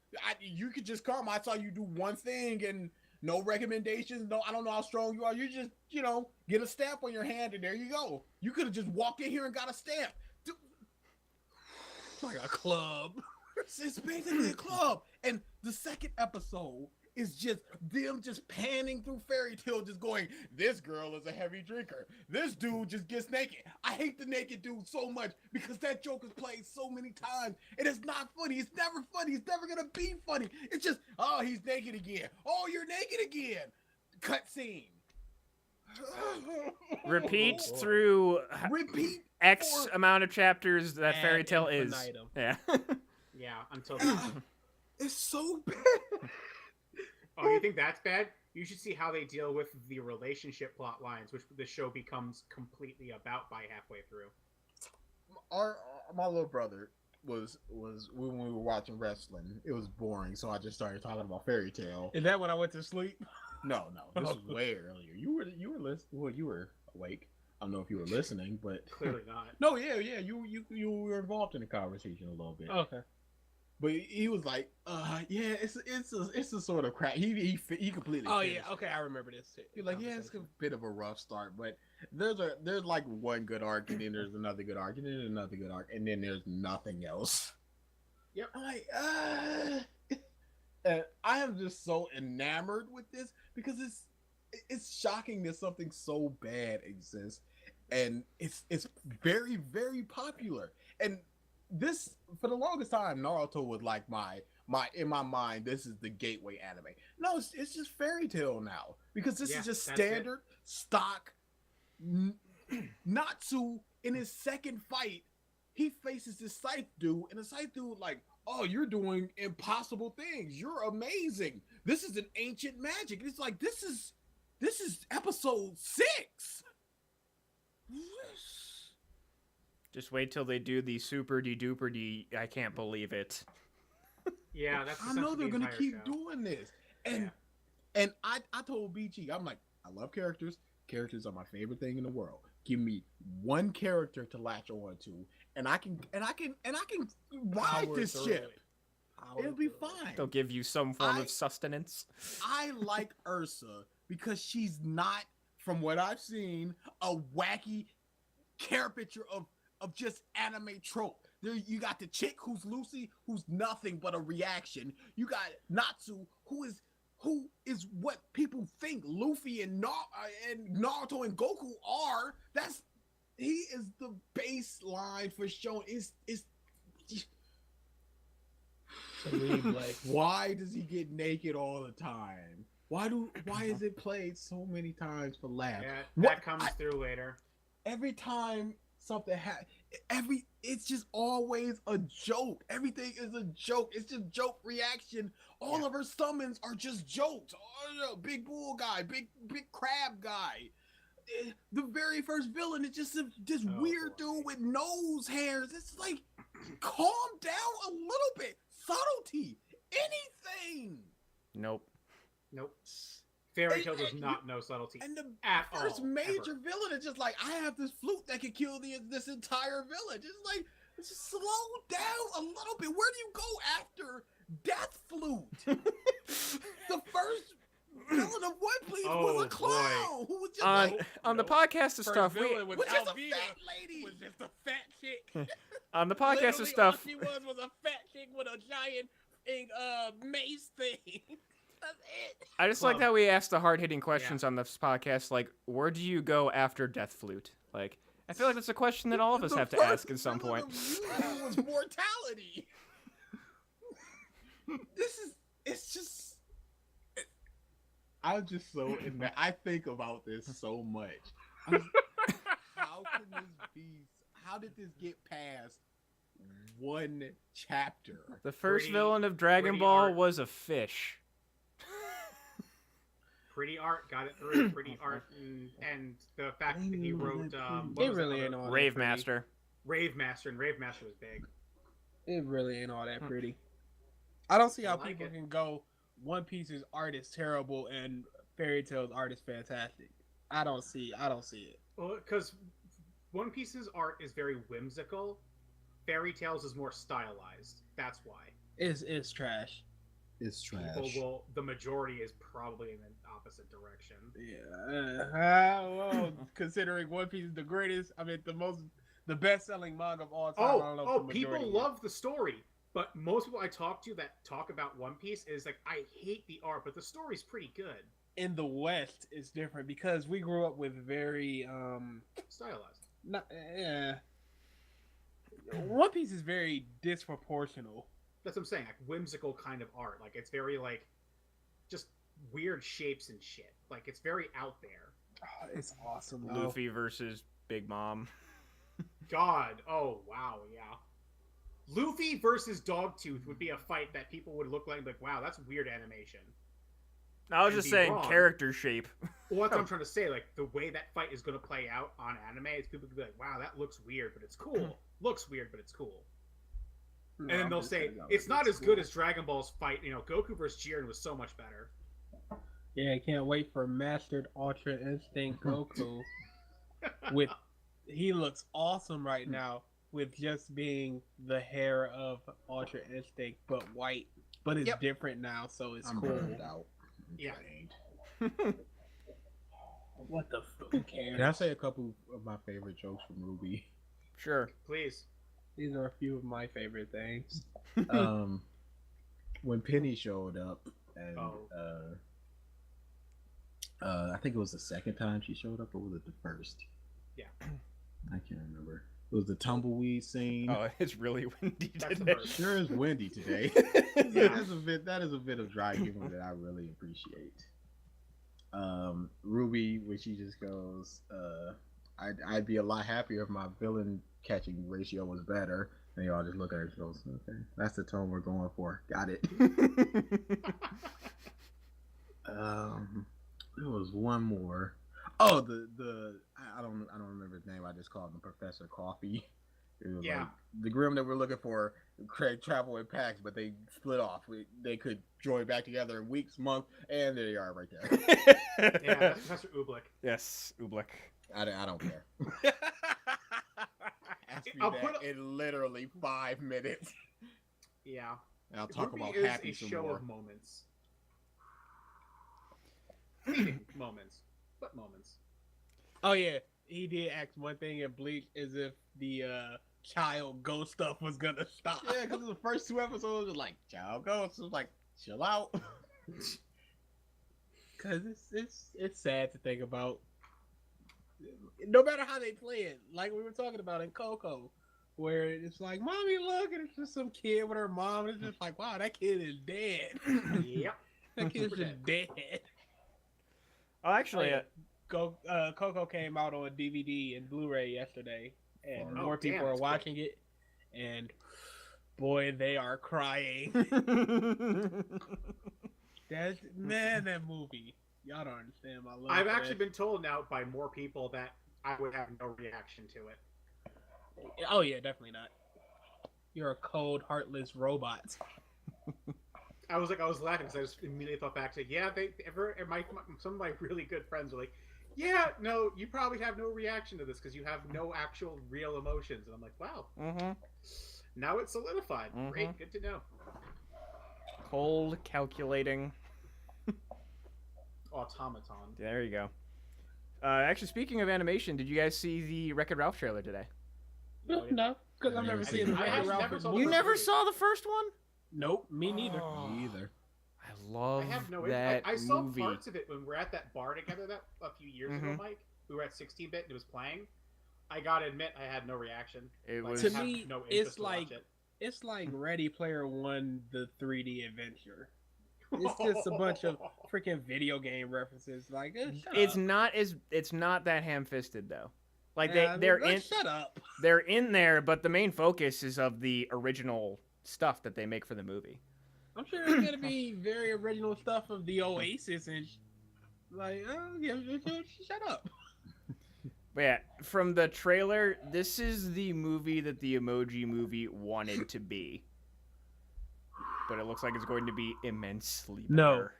you could just come. I saw you do one thing and no recommendations. No, I don't know how strong you are. You just, get a stamp on your hand and there you go. You could have just walked in here and got a stamp. like a club. It's basically a club. And the second episode is just them just panning through Fairy Tale, just going, this girl is a heavy drinker. This dude just gets naked. I hate the naked dude so much because that joke is played so many times. And it's not funny. It's never funny. It's never going to be funny. It's just, oh, he's naked again. Oh, you're naked again. Cut scene. Repeat boy. through Repeat. X amount of chapters that Ad Fairy Tale is. infinitum. Yeah. Yeah, until the It's so bad. Oh, you think that's bad? You should see how they deal with the relationship plot lines, which the show becomes completely about by halfway through. My little brother was when we were watching wrestling, it was boring, so I just started talking about Fairy Tale. Is that when I went to sleep? No, this was way earlier. You were listening. Well, you were awake. I don't know if you were listening, but Clearly not. no, yeah, you were involved in the conversation a little bit. Okay. But he was like, yeah, it's a sort of crap. He completely. Oh finished. yeah, okay, I remember this. You're like, yeah, it's a bit of a rough start, but there's like one good arc, and then there's another good arc, and then another good arc, and then there's nothing else. Yep. I'm like, and I am just so enamored with this because it's shocking that something so bad exists, and it's very, very popular. And this, for the longest time, Naruto was like my in my mind, this is the gateway anime. No, it's just Fairy Tale now because this Yeah, is just that's it. standard stock. Natsu in his second fight, he faces this Scythe dude, and the Scythe dude like, oh, you're doing impossible things. You're amazing. This is an ancient magic. And it's like this is episode 6. Just wait till they do the super de duper de. I can't believe it. Yeah, that's. I know they're gonna entire keep show. doing this, and I told BG, I'm like, I love characters. Characters are my favorite thing in the world. Give me one character to latch on to, and I can ride Power this through ship. it. Power It'll be through it. fine. They'll give you some form I- of sustenance. I like Ursa because she's not, from what I've seen, a wacky caricature of just anime trope. There you got the chick who's Lucy, who's nothing but a reaction. You got Natsu, who is what people think Luffy and Naruto and Goku are. He is the baseline for showing is Like, why does he get naked all the time? Why is it played so many times for laughs? Yeah, What- that comes through later. Every time something it's just always a joke. Everything is a joke. It's just joke reaction. All of her summons are just jokes. Oh, big bull guy, big crab guy. the very first villain is just this Oh, weird boy. dude with nose hairs. It's like, calm down a little bit. Subtlety, anything. Nope. Nope. Fairy And- Tail does and not know subtlety. And the At first all, major ever. villain is just like, I have this flute that can kill this entire village. It's like, just slow down a little bit. Where do you go after Death Flute? The first villain of One Piece was Oh, a clown who was just On like, on the Nope. podcast of First stuff, villain was was just a Alvida. fat lady. Was just a fat chick. on the podcast Literally of stuff, all she was a fat chick with a giant mace thing. That's it. I just like Club. that we ask the hard hitting questions on this podcast. Like, where do you go after Death Flute? Like, I feel like that's a question that all of us The have to first ask at some villain point. of Yu-Gi-Oh! Was mortality. It's just. I'm just so in that. I think about this so much. How can this be? How did this get past one chapter? The first Pretty- villain of Dragon pretty Ball art. was a fish. Pretty art got it through. Pretty art, and the fact that he wrote. What It was really the ain't other- all that Rave pretty. Master. Rave Master, and Rave Master was big. It really ain't all that pretty. I don't see I how like people it. can go One Piece's art is terrible and Fairy Tail's art is fantastic. I don't see it. Well, because One Piece's art is very whimsical. Fairy Tales is more stylized. That's why. It's trash. It's The majority is probably in the opposite direction. Yeah. Well, considering One Piece is the greatest, I mean the best selling manga of all time. I don't know if the People majority is. love the story, but most people I talk to that talk about One Piece is like, I hate the art, but the story's pretty good, In the West, it's different because we grew up with very stylized. not One Piece is very disproportional. That's what I'm saying. Like whimsical kind of art. Like it's very like just weird shapes and shit. Like it's very out there. Oh, it's awesome. though. Luffy versus Big Mom. God. Oh wow. Yeah. Luffy versus Dogtooth would be a fight that people would look like wow, that's weird animation. I was And just be saying wrong. character shape. Well, that's what I'm trying to say. Like the way that fight is going to play out on anime, is people could be like, "Wow, that looks weird, but it's cool. Looks weird, but it's cool." No, And then I'm they'll just say saying, no, it's not as cool. good as Dragon Ball's fight. You know, Goku versus Jiren was so much better. Yeah, I can't wait for Mastered Ultra Instinct Goku. He looks awesome right now with just being the hair of Ultra Instinct, but white. But it's Yep. different now, so it's I'm cool. burned out. Yeah. What the fuck? Who cares? Can I say a couple of my favorite jokes from Ruby? Sure. Please. These are a few of my favorite things. When Penny showed up, and Oh. I think it was the second time she showed up, or was it the first? Yeah. I can't remember. It was the tumbleweed scene. Oh, it's really windy That's the today. first. Sure is windy today. Yeah. That is a bit of dry humor that I really appreciate. Ruby, when she just goes, I'd be a lot happier if my villain catching ratio was better. And they all just look at her and goes, okay, that's the tone we're going for. Got it. There was one more. Oh, I don't remember his name. I just called him Professor Coffee. It was Yeah. like the Grim that we're looking for. Craig travel in packs, but they split off. They could join back together in weeks, months, and there they are right there. Yeah, that's Professor Oobleck. Yes, Oobleck. I don't care. Ask me I'll that put in literally 5 minutes, Yeah. and I'll talk Ruby about is Happy a some show more. of moments. Fleeting moments, but moments. Oh yeah, he did ask one thing in Bleach as if the child ghost stuff was gonna stop. Yeah, because the first 2 episodes were like, child ghost. It was like, chill out. Cause it's sad to think about. No matter how they play it, like we were talking about in Coco, where it's like, "Mommy, look," and it's just some kid with her mom, and it's just like, "Wow, that kid is dead. Yep. That kid's just dead." Oh, actually, Coco came out on DVD and Blu-ray yesterday, and Oh, more people damn, are that's watching it, and boy, they are crying. That movie. Y'all don't understand my love. I've for actually that. been told now by more people that I would have no reaction to it. Oh yeah, definitely not. You're a cold, heartless robot. I was laughing because I just immediately thought back to some of my really good friends were like, yeah, no, you probably have no reaction to this because you have no actual real emotions, and I'm like, wow, now it's solidified. Great, good to know. Cold, calculating. Automaton. There you go. Actually, speaking of animation, did you guys see the Wreck-It Ralph trailer today? No, because I've never seen the I Wreck-It never Ralph. saw You the never movie. saw the first one? Nope, me neither. Me either. I love I have no. that I saw movie. parts of it when we were at that bar together that a few years ago, Mike. We were at 16-bit and it was playing. I gotta admit, I had no reaction. It Like, was To I have me, no it's interest to watch like- it. It's like Ready Player One, the 3D adventure. It's just a bunch of freaking video game references. Like, it's not that ham-fisted though. Like shut up. they're in there, but the main focus is of the original stuff that they make for the movie. I'm sure it's gonna be very original stuff of the Oasis and like, shut up. But yeah, from the trailer, this is the movie that the Emoji Movie wanted to be. But it looks like it's going to be immensely better.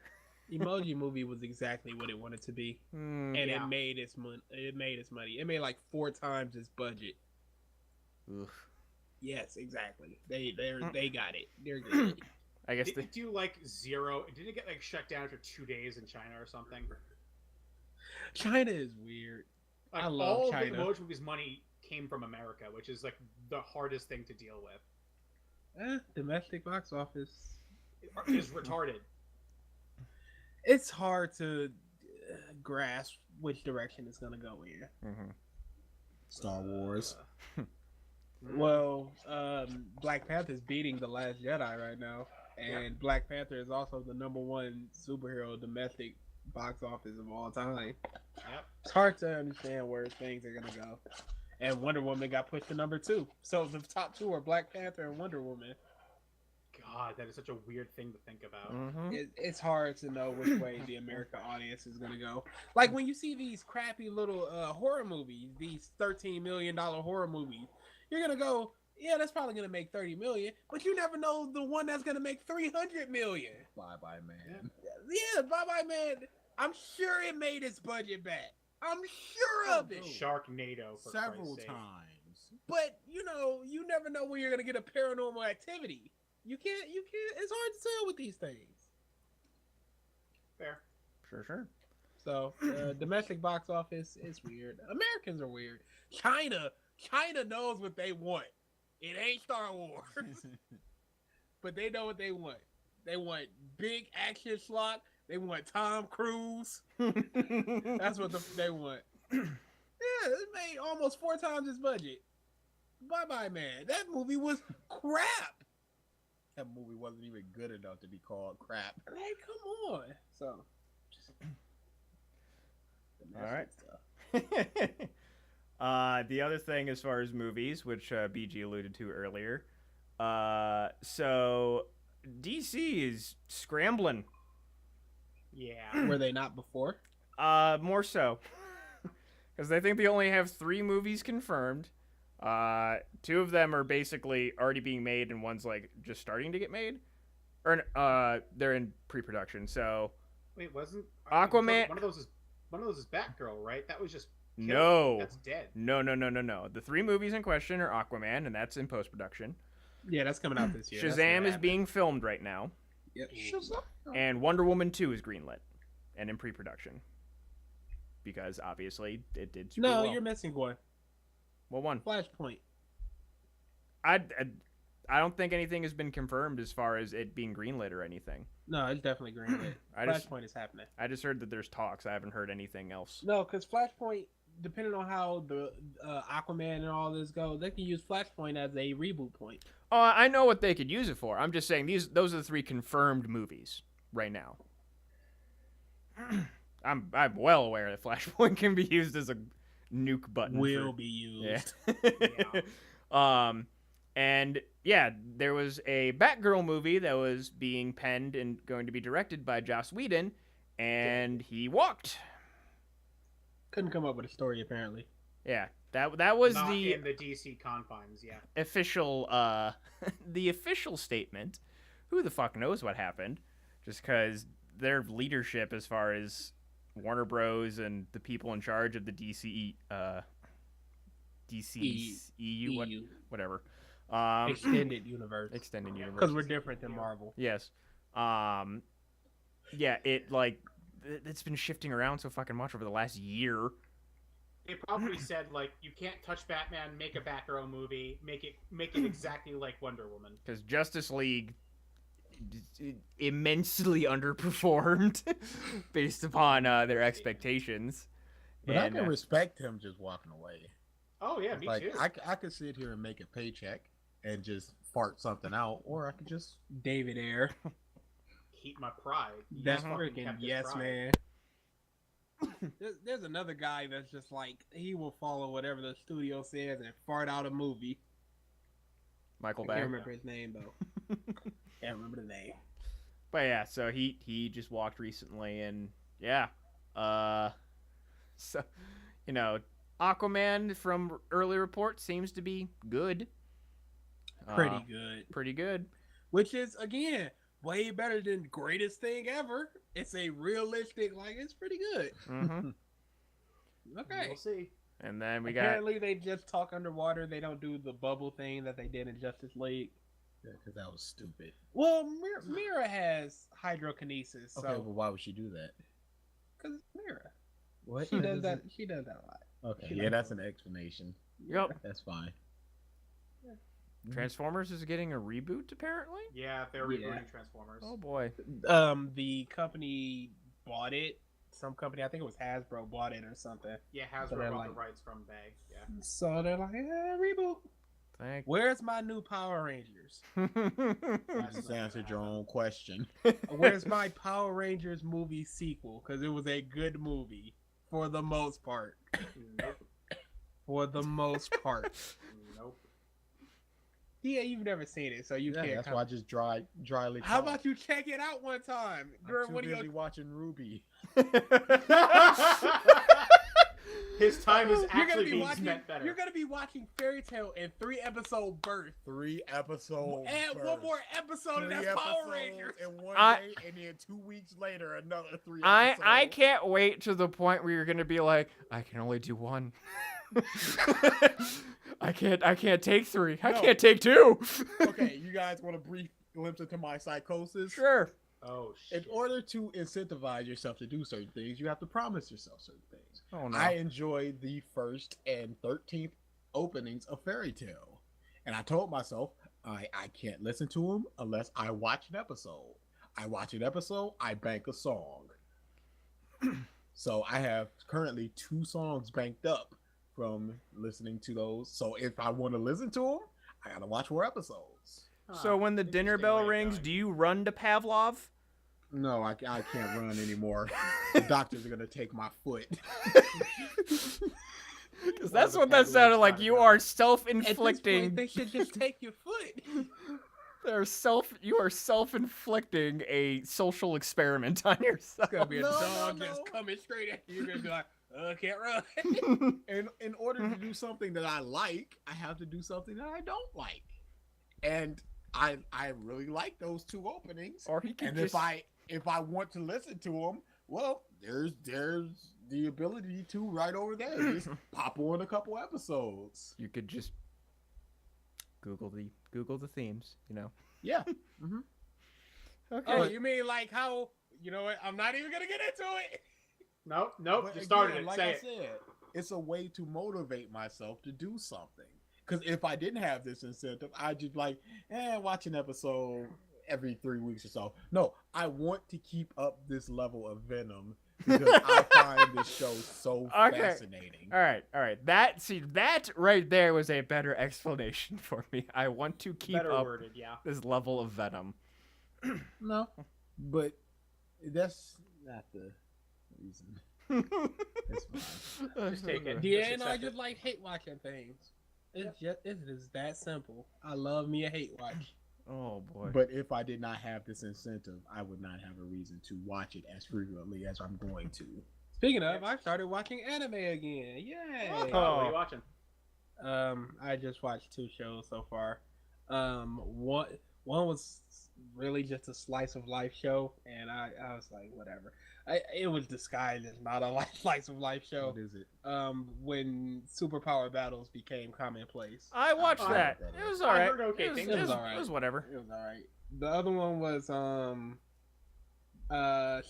No. Emoji Movie was exactly what it wanted to be, Hmm. and Yeah. it made its money. It made its money. It made like 4 times its budget. Oof. Yes, exactly. They got it. They're good. I guess Did the, it do like zero? Did it get like shut down after 2 days in China or something? China is weird. Like I love all China. the Emoji Movie's money came from America, which is like the hardest thing to deal with. Domestic box office. It is retarded. It's hard to grasp which direction it's gonna go in. Mhm. Star Wars. Well, Black Panther is beating The Last Jedi right now, and Black Panther is also the #1 superhero domestic box office of all time. Yep. It's hard to understand where things are gonna go. And Wonder Woman got pushed to #2, so the top 2 are Black Panther and Wonder Woman. God, that is such a weird thing to think about. Mhm. It's hard to know which way the American audience is gonna go. Like when you see these crappy little horror movies, these $13 million horror movies, you're gonna go, yeah, that's probably gonna make 30 million, but you never know the one that's gonna make 300 million. Bye bye man. Yeah, Bye Bye Man. I'm sure it made its budget back. I'm sure of it. Sharknado for Several Christ's sake. times. But you never know when you're gonna get a Paranormal Activity. You can't. It's hard to tell with these things. Fair. Sure. So domestic box office is weird. Americans are weird. China knows what they want. It ain't Star Wars, but they know what they want. They want big action slot. They want Tom Cruise. That's what they want. Yeah, it made almost 4 times its budget. Bye Bye Man. That movie was crap. That movie wasn't even good enough to be called crap. Like, come on. So, All right. The other thing as far as movies, which BG alluded to earlier, so DC is scrambling. Yeah. Were they not before? More so. Because I think they only have 3 movies confirmed. 2 of them are basically already being made, and one's like just starting to get made. Or they're in pre-production. So Wait, wasn't Aquaman- One of those is Batgirl, right? That was just killed. no, That's dead. no. The 3 movies in question are Aquaman, and that's in post-production. Yeah, that's coming out this year. That's Shazam gonna is happen. being filmed right now, Yep. Shazam. and Wonder Woman 2 is greenlit and in pre-production. Because obviously it did super No, well. you're missing one. Well, one. Flashpoint. I don't think anything has been confirmed as far as it being greenlit or anything. No, it's definitely greenlit. Flashpoint Flashpoint is happening. I just heard that there's talks. I haven't heard anything else. No, because Flashpoint, depending on how the Aquaman and all this go, they can use Flashpoint as a reboot point. Oh, I know what they could use it for. I'm just saying those are the 3 confirmed movies right now. I'm well aware that Flashpoint can be used as a nuke button. Will for- be used. Yeah. And yeah, there was a Batgirl movie that was being penned and going to be directed by Joss Whedon, and he walked. Couldn't come up with a story apparently. Yeah, that was Not the in the DC confines. Yeah. official the official statement. Who the fuck knows what happened? Just because their leadership, as far as Warner Bros. And the people in charge of the DCEU, whatever, Extended universe. extended universe. Because we're different than Marvel. Yes. Yeah, it's been shifting around so fucking much over the last year. They probably said like, you can't touch Batman. Make a Batgirl movie. Make it exactly like Wonder Woman. Because Justice League immensely underperformed based upon their expectations. But I can respect him just walking away. Oh yeah, me Like too. I could sit here and make a paycheck and just fart something out, or I could just David Ayer. Keep my pride. He That's fucking freaking kept his yes, pride. man. There's another guy that's just like, he will follow whatever the studio says and fart out a movie. Michael I Bay. can't remember his name though. Can't remember the name. But yeah, so he just walked recently, and yeah, so Aquaman from early reports seems to be good. Pretty good. Pretty good. Which is, again, way better than greatest thing ever. It's a realistic, like, it's pretty good. Mm-hmm. Okay. We'll see. And then we got Apparently they just talk underwater. They don't do the bubble thing that they did in Justice League. because that was stupid. Well, Mira has hydrokinesis, so Okay, but why would she do that? because Mira, What? she does that. She does that a lot. Okay, She yeah, does that's that. an explanation. Yep. That's fine. Transformers is getting a reboot apparently. Yeah, they're Yeah. rebooting Transformers. Oh boy. The company bought it. Some company, I think it was Hasbro, bought it or something. Yeah, So Hasbro they're bought like- the rights from Bay. Yeah. So they're like, reboot. Thank. Where's my new Power Rangers? You That's just not answered gonna your happen. own question. Where's my Power Rangers movie sequel? Because it was a good movie for the most part. Nope. For the most part. Nope. Yeah, you've never seen it, so you Yeah, can't. that's why I just dryly. How talk. about you check it out one time I'm during too one of busy your? watching Ruby. His time is You're gonna actually be being watching. spent better. You're gonna be watching Fairy Tale in 3-episode burst. 3 episodes. Add one more episode, and that's Power Rangers. in one I- day, and then 2 weeks later, another 3 I episodes. can't wait to the point where you're gonna be like, I can only do one. I can't take 3. I No. can't take 2. Okay, you guys want a brief glimpse into my psychosis? Sure. Oh In shit. order to incentivize yourself to do certain things, you have to promise yourself certain things. Oh no. I enjoyed the 1st and 13th openings of Fairy Tale, and I told myself I can't listen to them unless I watch an episode. I watch an episode, I bank a song. So I have currently 2 songs banked up from listening to those. So if I want to listen to them, I gotta watch more episodes. So when the dinner Interesting bell way of rings, going. do you run to Pavlov? No, I can't run anymore. The doctors are gonna take my foot. Because that's what that sounded like. You are At this point, self-inflicting. they should just take your foot. You are self-inflicting a social experiment on It's yourself. gonna be a No, dog no, just no. coming straight at you. You're gonna be like, can't run. And in order to do something that I like, I have to do something that I don't like. And I really like those 2 openings. Or he can And just. if I want to listen to them, well, there's the ability to right over there. Just pop on a couple episodes. You could just Google the themes. Yeah. Okay. Oh, you mean like how? You know what? I'm not even gonna get into it. Nope. But You started again, it. like Say I it. said, it's a way to motivate myself to do something. Because if I didn't have this incentive, I'd just like, watch an episode every 3 weeks or so. No, I want to keep up this level of venom because I find this show so Okay. fascinating. All right. That right there was a better explanation for me. I want to keep Better up worded. Yeah. this level of venom. No, but that's not the reason. It's fine. Just take it. Yeah, Just no, I accept just like hate watching things. It's just that simple. I love me a hate watch. Oh boy. But if I did not have this incentive, I would not have a reason to watch it as frequently as I'm going to. Speaking of, I started watching anime again. Yay! What are you watching? I just watched 2 shows so far. One was really just a slice of life show, and I was like, whatever. It was disguised as not a slice of life show. What is it? When superpower battles became commonplace. I watched I that. heard that. It was I alright. heard okay things. It was alright. It was whatever. It was alright. The other one was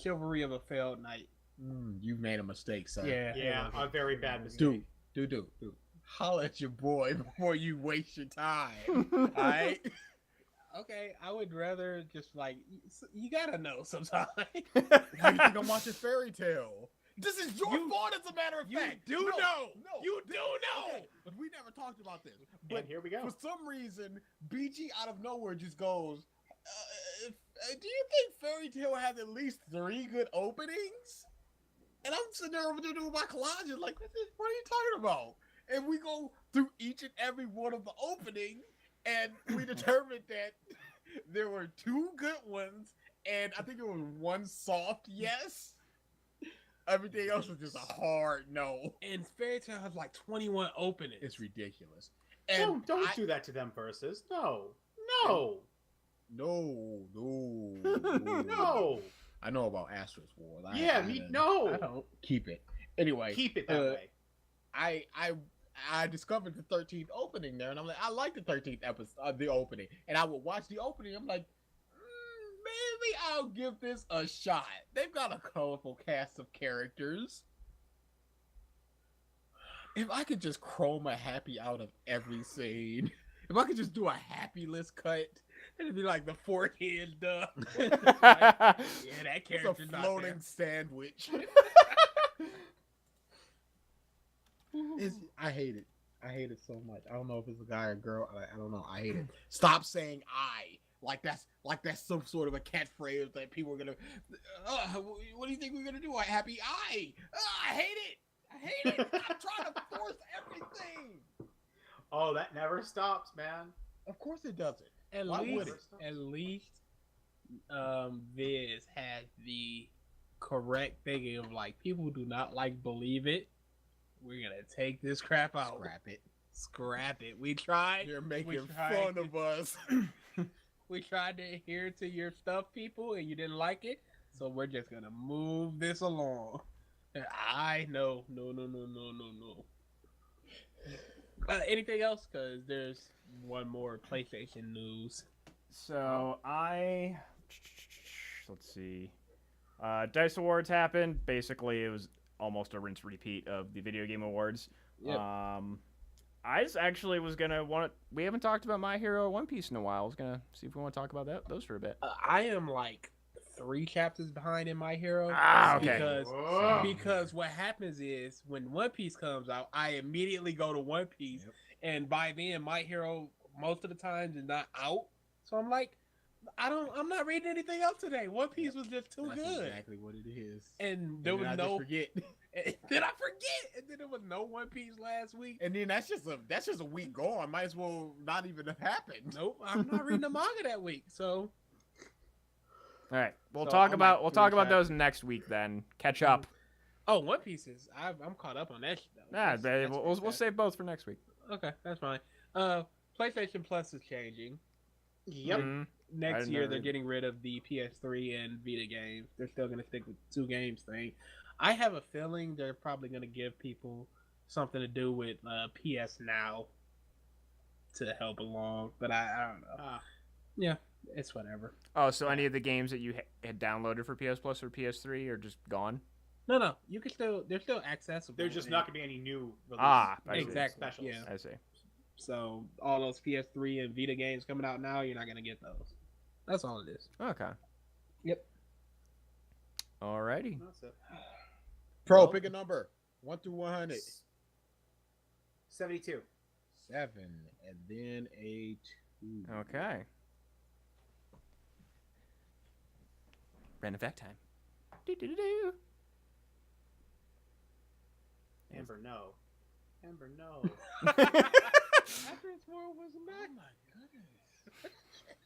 Chivalry of a Failed Knight. You made a mistake, son. Yeah, a very bad mistake. Dude. Holla at your boy before you waste your time. Alright? Okay, I would rather just like you gotta know sometimes. Why you think I'm watching Fairy Tale? This is your You- fault, as a matter of you fact. do know. You do know. Okay, but we never talked about this. And But here we go. for some reason, BG out of nowhere just goes, do you think Fairy Tale has at least 3 good openings? And I'm sitting there over there doing my collages like, what are you talking about? And we go through each and every one of the openings, and we determined that there were 2 good ones, and I think there was 1 soft yes. Everything else was just a hard no. And Fairy Tail has like 21 openings. It's ridiculous. And Don't I- do that to them, Versus. No. No. No. No. I know about Asterisk Wars. I no. don't. Keep it. Anyway, Keep it that way. I discovered the 13th opening there, and I'm like, I like the 13th episode, the opening, and I would watch the opening. I'm like, maybe I'll give this a shot. They've got a colorful cast of characters. If I could just chroma happy out of every scene, if I could just do a happy list cut, It'd be like the forehead duh. yeah, Yeah, that it's character's a not floating there. sandwich. I hate it. I hate it so much. I don't know if it's a guy or girl. I don't know. I hate it. Stop saying "I" like that's some sort of a catchphrase that people are gonna. What do you think we're gonna do? A happy eye? I hate it. I hate it. I'm trying to force everything. Oh, that never stops, man. Of course it doesn't. At Why would least, it? at least, Viz had the correct thinking of like people do not like believe it. We're gonna take this crap out. Scrap it. We tried. You're making tried fun to- of us. We tried to adhere to your stuff, people, and you didn't like it. So we're just gonna move this along. And I no. Anything else? Because there's one more PlayStation news. So let's see. Dice Awards happened. Basically, it was almost a rinse repeat of the Video Game Awards. Yep. Actually was gonna we haven't talked about My Hero One Piece in a while. I was gonna see if we want to talk about those for a bit. I am like 3 chapters behind in My Hero. Ah, okay. Whoa. Because what happens is when One Piece comes out, I immediately go to One Piece, and by then My Hero most of the time is not out. So I'm like, I'm not reading anything else today. One Piece was just too That's good. exactly what it is. And there was I no. just forget. And then I forget, and then there was no One Piece last week. And then that's just a week gone. Might as well not even have happened. Nope, I'm not reading the manga that week. So All right, we'll So talk I'm about like we'll 3 talk about chapters. those next week then. Catch up. One Piece is I'm caught up on that shit. Though. Nah, That's we'll pretty save both for next week. bad. Okay, that's fine. PlayStation Plus is changing. Yep. Mhm. I Next didn't year know they're either. getting rid of the PS3 and Vita games. They're still going to stick with 2 games thing. I have a feeling they're probably going to give people something to do with PS Now to help along, but I don't know. Yeah, it's whatever. Oh, so any of the games that you had downloaded for PS Plus or PS3 are just gone? No, you can they're still accessible. There's just not going to be any new releases. I see. Exactly, Specials. yeah. I see. So all those PS3 and Vita games coming out now, you're not going to get those. That's all it is. Okay. Yep. Alrighty. That's it. Pro, Well- pick a number. 1 through 100. 72. 7, and then a 2. Okay. Random fact time. Do-do-do-do. Amber, no. Amber, no. Actress World was Oh not. my goodness.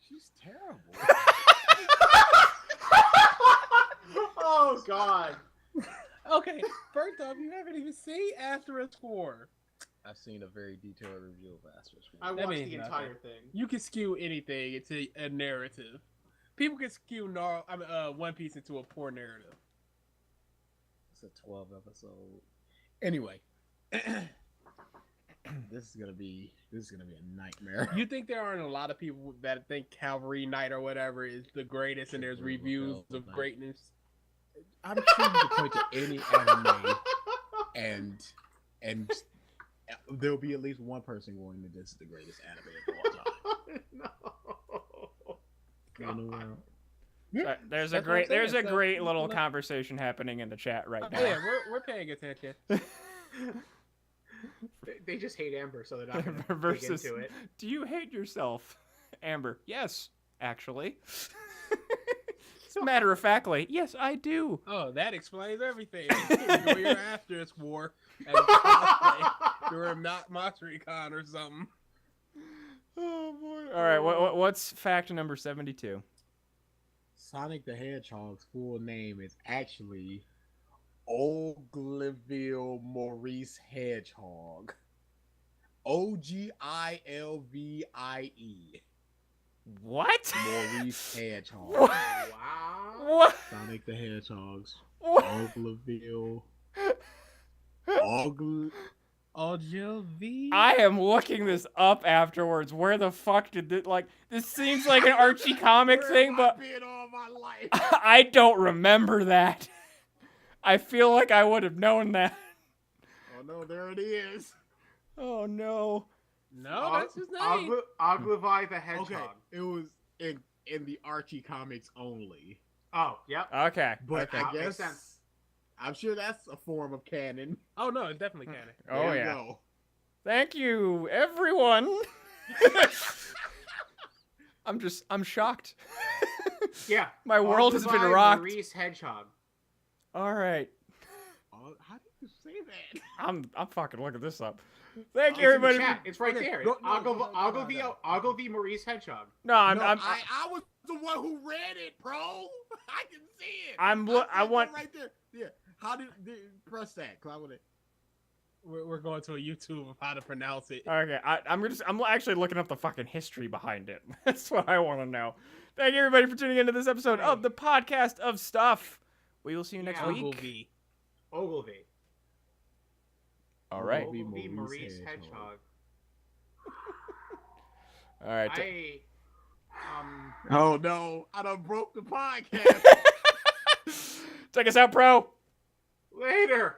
She's terrible. Oh God. Okay, first off, you haven't even seen Asterisk 4. I've seen a very detailed review of Asterisk. I That watched means the nothing. entire thing. You can skew anything into a narrative. People can skew One Piece into a poor narrative. It's a 12 episode. Anyway, this is gonna be a nightmare. You think there aren't a lot of people that think Cavalry Knight or whatever is the greatest, and there's reviews of greatness? I'm sure you can point to any anime, and there'll be at least one person going to this is the greatest anime of all time. No. In the world. There's That's a what I'm great saying. So, great little conversation happening in the chat right now. Yeah, we're paying attention. They just hate Amber, so they're not going to dig Versus, into it. do you hate yourself, Amber? Yes, actually. Matter of factly, yes, I do. Oh, that explains everything. Enjoy your Asterisk War and cosplay during not MonsterCon or something. Oh boy! All right, what's fact number 72? Sonic the Hedgehog's full name is actually Ogilvie Maurice Hedgehog. Ogilvie What? Maurice Hedgehog. What? Wow. What? Sonic the Hedgehog's What? Ogilvie. Ogilvie? I am looking this up afterwards. Where the fuck did this, this seems like an Archie comic thing, but been all my life? I don't remember that. I feel like I would have known that. Oh no, there it is. Oh no. No, that's his name. Ogilvie the Hedgehog. Okay, it was in the Archie comics only. Oh, yep. Okay. But okay. I Makes guess sense. I'm sure that's a form of canon. Oh, no, it's definitely canon. Oh There you yeah. go. Thank you, everyone. I'm shocked. Yeah. My world has been Ogilvie rocked. Maurice Hedgehog. All right. Oh, how did you say that? I'm fucking looking this up. Thank It's you, in the everybody. chat. It's right Okay, there. no, It's no, no, Ogilvie Maurice Hedgehog. No, I'm I was the one who read it, bro. I can see it. I see want- it right there. Yeah. How did press that? 'Cause I would. We're going to a YouTube of how to pronounce it. Okay, I'm actually looking up the fucking history behind it. That's what I want to know. Thank you, everybody, for tuning into this episode of the Podcast of Stuff. We will see you next Yeah. week. Ogilvie. Ogilvie. All right. Ogilvie Maurice Hedgehog. All right. Oh no! I done broke the podcast. Check us out, bro. Later.